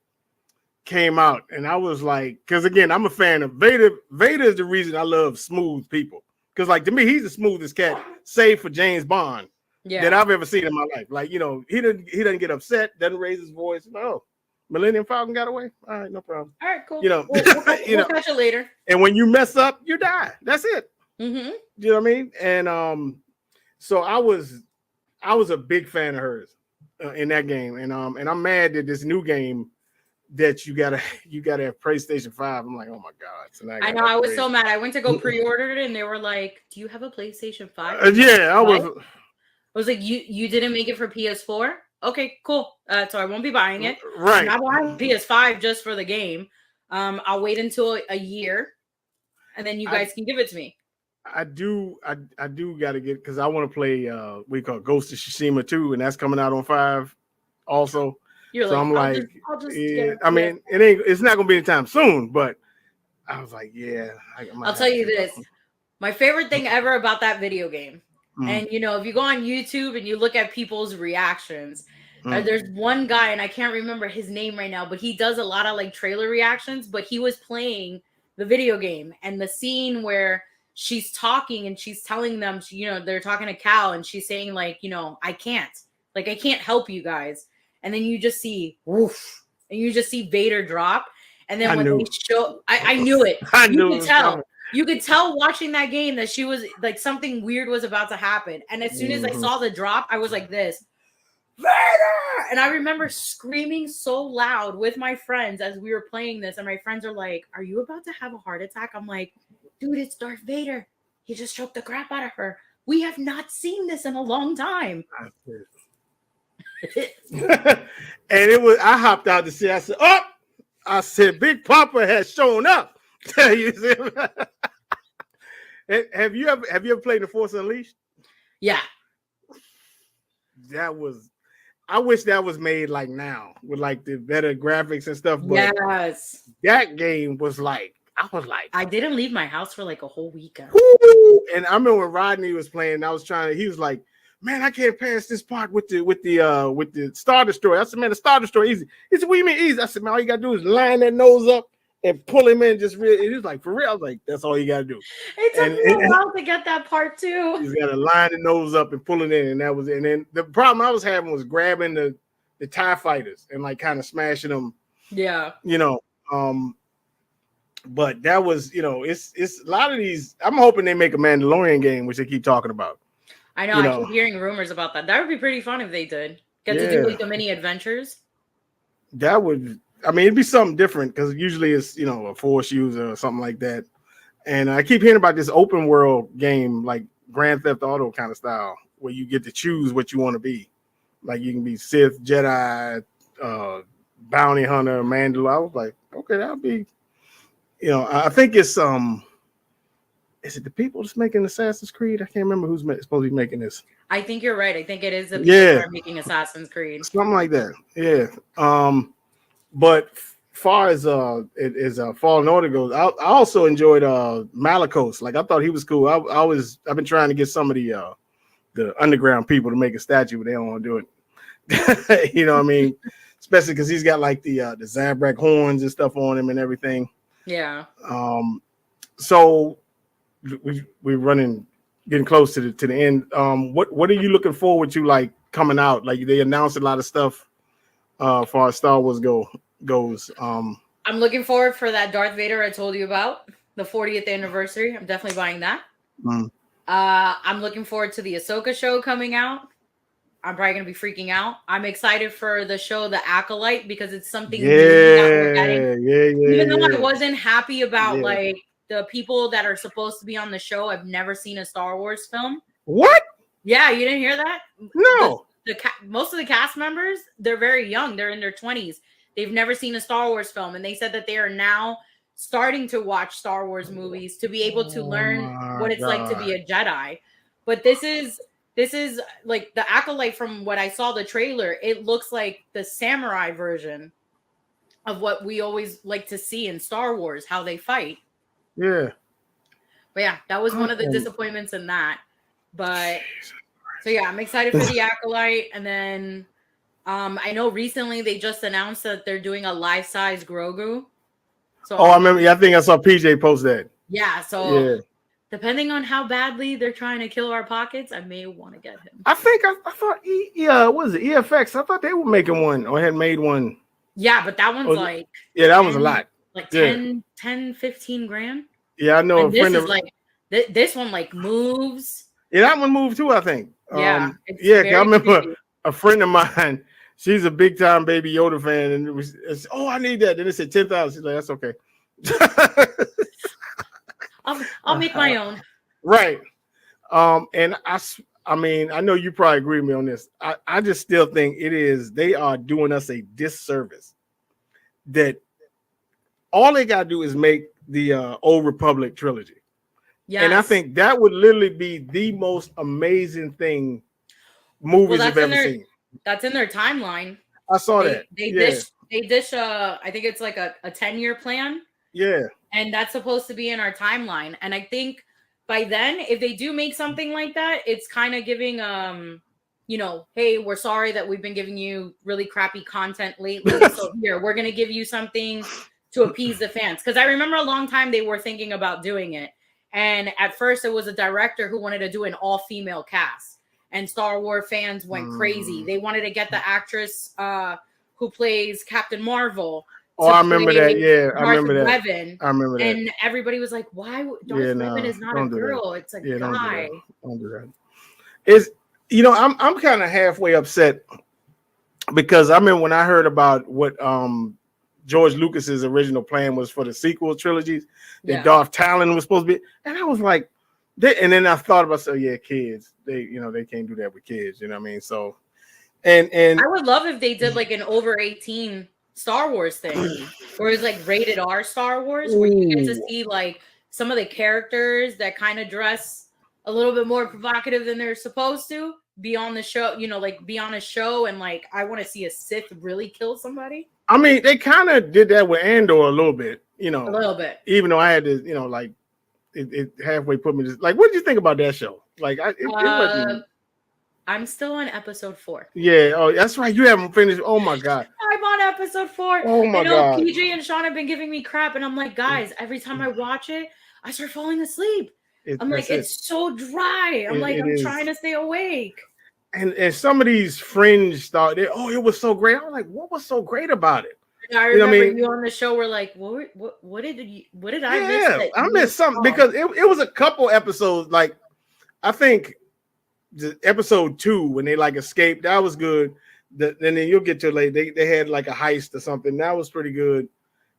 came out, and I was like, because again, I'm a fan of Vader. Vader is the reason I love smooth people. Because like to me, he's the smoothest cat, save for James Bond, that I've ever seen in my life. Like, he doesn't get upset, doesn't raise his voice. No, Millennium Falcon got away. All right, no problem. All right, cool. We'll catch it later. And when you mess up, you die. That's it. Mm-hmm. You know what I mean? And so I was a big fan of hers in that game, and I'm mad that this new game that you gotta have PlayStation 5. I'm like, oh my God! So I know. I was so mad. I went to go pre-order it, and they were like, "Do you have a PlayStation 5?" Yeah, I was like, "You didn't make it for PS4? Okay, cool. So I won't be buying it. Right. I'm not buying PS5 just for the game. I'll wait until a year, and then you guys can give it to me." I do got to get, because I want to play we call Ghost of Tsushima 2, and that's coming out on 5 also. You're so like, I'm like, I'll just I mean, it's not gonna be anytime soon, but I was like, yeah. I'll tell you this. My favorite thing ever about that video game, and if you go on YouTube and you look at people's reactions, there's one guy, and I can't remember his name right now, but he does a lot of like trailer reactions, but he was playing the video game, and the scene where she's talking and she's telling them, they're talking to Cal, and she's saying like, I can't help you guys. And then you just see woof, and you just see Vader drop. And then they show, I knew it. You could tell watching that game that she was like, something weird was about to happen. And as soon as I saw the drop, I was like this, Vader! And I remember screaming so loud with my friends as we were playing this. And my friends are like, are you about to have a heart attack? I'm like, dude, it's Darth Vader. He just choked the crap out of her. We have not seen this in a long time. And I hopped out to see. I said, Big Papa has shown up. You see? Have you ever played The Force Unleashed? Yeah. I wish that was made like now with like the better graphics and stuff. But yes, that game was like, I was like, I didn't leave my house for like a whole weekend. whoo! And I remember when Rodney was playing, I was trying to, he was like, man, I can't pass this part with the Star Destroyer. I said, man, the Star Destroyer easy. He said, what do you mean easy? I said, man, all you gotta do is line that nose up and pull him in. Just really, he was like, for real. I was like, that's all you gotta do. It took me a while to get that part too. You gotta line the nose up and pull it in, and that was it. And then the problem I was having was grabbing the TIE fighters and like kind of smashing them. Yeah. But that was, it's a lot of these. I'm hoping they make a Mandalorian game, which they keep talking about. I know. I keep hearing rumors about that. That would be pretty fun if they did get to do like the mini adventures. That would, I mean, it'd be something different because usually it's a Force user or something like that. And I keep hearing about this open world game, like Grand Theft Auto kind of style, where you get to choose what you want to be. Like you can be Sith, Jedi, bounty hunter, Mandalorian. I was like, okay, that'll be. I think it's is it the people that's making Assassin's Creed? I can't remember who's supposed to be making this. I think you're right. I think it is the people that are making Assassin's Creed. Something like that. Yeah. But far as Fallen Order goes, I also enjoyed Malicos. Like I thought he was cool. I've been trying to get some of the underground people to make a statue, but they don't want to do it. You know what I mean? Especially because he's got like the Zabrak horns and stuff on him and everything. Yeah. So we're getting close to the end. What are you looking forward to, like coming out? Like they announced a lot of stuff as far as Star Wars goes. I'm looking forward for that Darth Vader I told you about, the 40th anniversary. I'm definitely buying that. I'm looking forward to the Ahsoka show coming out. I'm probably gonna be freaking out. I'm excited for the show The Acolyte because it's something new that we're getting. Even though I wasn't happy about like the people that are supposed to be on the show, I've never seen a Star Wars film. What? Yeah, you didn't hear that? No. Most of the cast members, they're very young. They're in their 20s. They've never seen a Star Wars film, and they said that they are now starting to watch Star Wars movies to be able to learn what it's like to be a Jedi. But this is like the Acolyte. From what I saw the trailer, it looks like the samurai version of what we always like to see in Star Wars, how they fight. Yeah. But yeah, that was one of the disappointments in that. But so yeah, I'm excited for the Acolyte. And then I know recently they just announced that they're doing a life-size Grogu. So I remember. Yeah, I think I saw PJ post that. Yeah. So depending on how badly they're trying to kill our pockets, I may want to get him. I thought what was it? EFX. I thought they were making one or had made one. Yeah, but that one's that was a lot. Like 10, 15 grand. Yeah, I know. And this is like this one like moves. Yeah, that one moved too, I think. Yeah. I remember a friend of mine. She's a big time Baby Yoda fan, and it's I need that. Then it said 10,000. She's like, that's okay. I'll make my own. Right. And I mean, I know you probably agree with me on this. I just still think they are doing us a disservice. That all they gotta do is make the Old Republic trilogy. Yeah. And I think that would literally be the most amazing thing movies have ever seen. That's in their timeline. I saw that. They dish I think it's like a 10-year plan. Yeah. And that's supposed to be in our timeline. And I think by then, if they do make something like that, it's kind of giving hey, we're sorry that we've been giving you really crappy content lately. So here, we're gonna give you something to appease the fans. Because I remember a long time they were thinking about doing it. And at first it was a director who wanted to do an all-female cast. And Star Wars fans went crazy. They wanted to get the actress who plays Captain Marvel. I remember that. Yeah, I remember that. I remember that. And everybody was like, why? Darth Revan is not a girl. It's a guy. Don't do that. It's, I'm kind of halfway upset because I mean, when I heard about what George Lucas's original plan was for the sequel trilogies, that Darth Talon was supposed to be, and I was like, and then I thought about, kids, they can't do that with kids, you know what I mean? So, and I would love if they did like an over 18 Star Wars thing, where it's like rated R Star Wars, where you get to see like some of the characters that kind of dress a little bit more provocative than they're supposed to be on the show, be on a show, and like I want to see a Sith really kill somebody. I mean, they kind of did that with Andor a little bit, A little bit. even though I had to, like it halfway put me to, like, what did you think about that show? Like, it wasn't. I'm still on episode 4. Yeah. Oh, that's right. You haven't finished. Oh my God. I'm on episode 4. Oh my I know God. PJ and Sean have been giving me crap, and I'm like, guys, every time I watch it, I start falling asleep. I'm like, it's so dry. I'm like, I'm trying to stay awake. And some of these fringe thought, it was so great. I was like, what was so great about it? I remember you on the show were like, what did I miss? Yeah, I missed something because it was a couple episodes. Like, I think the episode 2 when they like escaped, that was good. And then you'll get to they had like a heist or something. That was pretty good.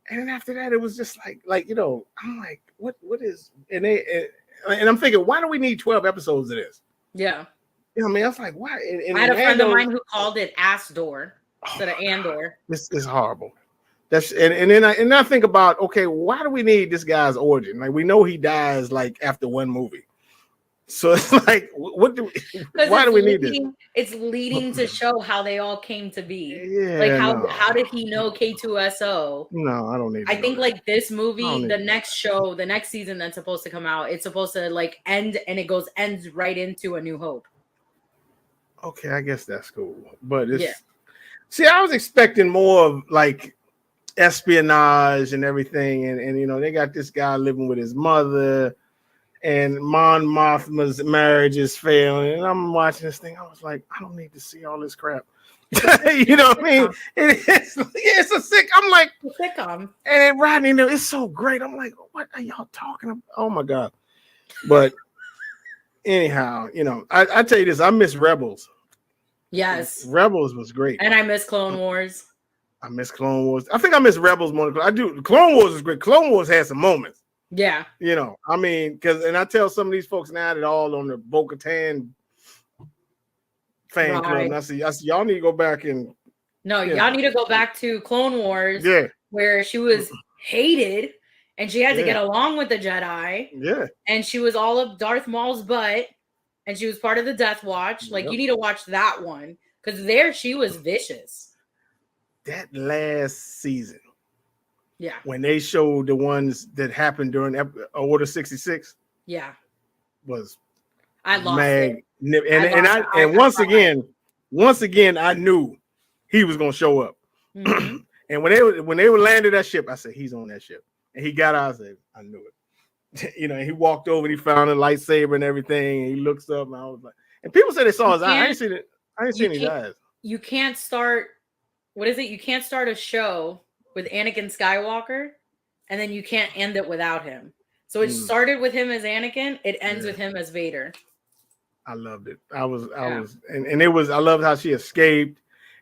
And then after that, it was just like I'm like, what is, and I'm thinking, why do we need 12 episodes of this? Yeah. You know what I mean? I was like, why? And I had a friend of mine who called it Ass Door instead of Andor. This is horrible. That's and then I think about, okay, why do we need this guy's origin? Like, we know he dies like after one movie. So it's like, why do we need this? It's leading to show how they all came to be. Yeah, like how did he know K2SO? No, I don't need. I think like this movie, the next season that's supposed to come out, it's supposed to like end, and it ends right into A New Hope. Okay, I guess that's cool, but it's see, I was expecting more of like espionage and everything, and they got this guy living with his mother. And Mon Mothma's marriage is failing, and I'm watching this thing. I was like, I don't need to see all this crap. You know what I mean? It's a sick. I'm like, sitcom. And Rodney, it's so great. I'm like, what are y'all talking about? Oh my God! But anyhow, I tell you this, I miss Rebels. Yes, Rebels was great, and I miss Clone Wars. I miss Clone Wars. I think I miss Rebels more than I do. Clone Wars is great. Clone Wars had some moments. Yeah. I mean, and I tell some of these folks now that all on the Bo-Katan fan club, and I see y'all need to go back and. No, y'all need to go back to Clone Wars. Yeah. Where she was hated and she had to get along with the Jedi. Yeah. And she was all of Darth Maul's butt, and she was part of the Death Watch. Like, you need to watch that one, because there she was vicious. That last season. Yeah. When they showed the ones that happened during Order 66. Yeah. Was I lost it. And once again, I knew he was gonna show up. Mm-hmm. And when they were landed that ship, I said, he's on that ship. And he got out, I said, I knew it. And he walked over and he found a lightsaber and everything, and he looks up, and I was like, and people said they saw his eye. I didn't see it. I didn't see his eyes. You can't start, what is it? You can't start a show with Anakin Skywalker, and then you can't end it without him. So it started with him as Anakin, it ends with him as Vader. I loved it. I loved how she escaped,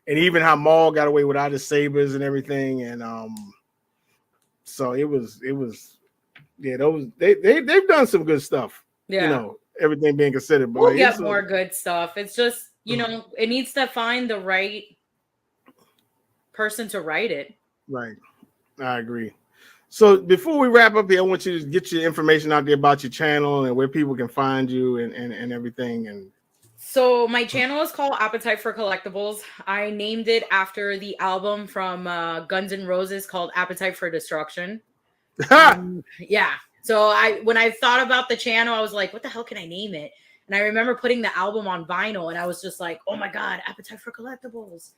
and even how Maul got away without his sabers and everything. And so it was they've done some good stuff. Yeah. Everything being considered. But we'll get more good stuff. It's just, it needs to find the right person to write it. Right. I agree. So before we wrap up here, I want you to get your information out there about your channel and where people can find you and everything. And so my channel is called Appetite for Collectibles. I named it after the album from Guns N' Roses called Appetite for Destruction. Yeah. So when I thought about the channel, I was like, what the hell can I name it? And I remember putting the album on vinyl, and I was just like, oh my God, Appetite for Collectibles.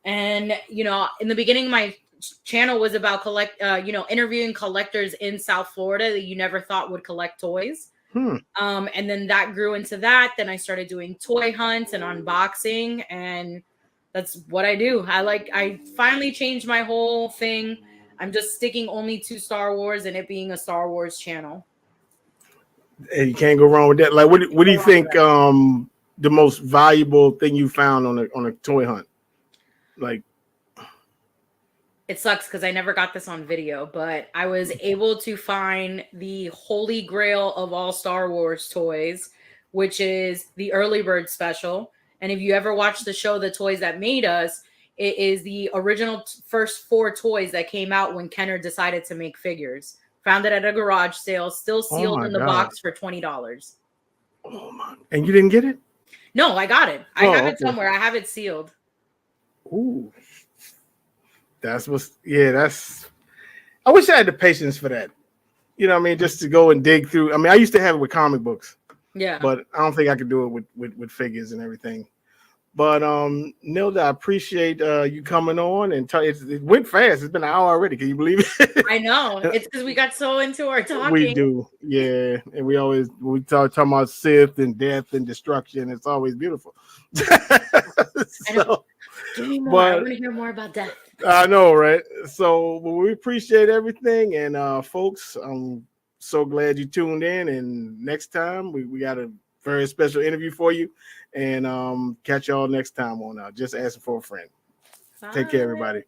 And, in the beginning, my channel was about interviewing collectors in South Florida that you never thought would collect toys. And then that grew into that. Then I started doing toy hunts and unboxing, and that's what I do. I finally changed my whole thing. I'm just sticking only to Star Wars, and it being a Star Wars channel. And you can't go wrong with that. Like, what do you think the most valuable thing you found on a toy hunt? Like, it sucks because I never got this on video, but I was able to find the holy grail of all Star Wars toys, which is the Early Bird Special. And if you ever watch the show The Toys That Made Us, it is the original first 4 toys that came out when Kenner decided to make figures. Found it at a garage sale, still sealed in the box for $20. Oh my! And you didn't get it? No, I got it. I have it somewhere. I have it sealed. Ooh. that's. I wish I had the patience for that. You know what I mean? Just to go and dig through. I mean, I used to have it with comic books, Yeah. but I don't think I could do it with figures and everything. But Nilda, I appreciate you coming on and it went fast. It's been an hour already. Can you believe it? I know. It's because we got so into our talking. We do, yeah. And we talking about Sith and death and destruction. It's always beautiful. So, give me more. but I want to hear more about death. I know, right? So we appreciate everything, and folks, I'm so glad you tuned in. And next time we got a very special interview for you, and catch y'all next time on Just Asking for a Friend. Bye. Take care, everybody.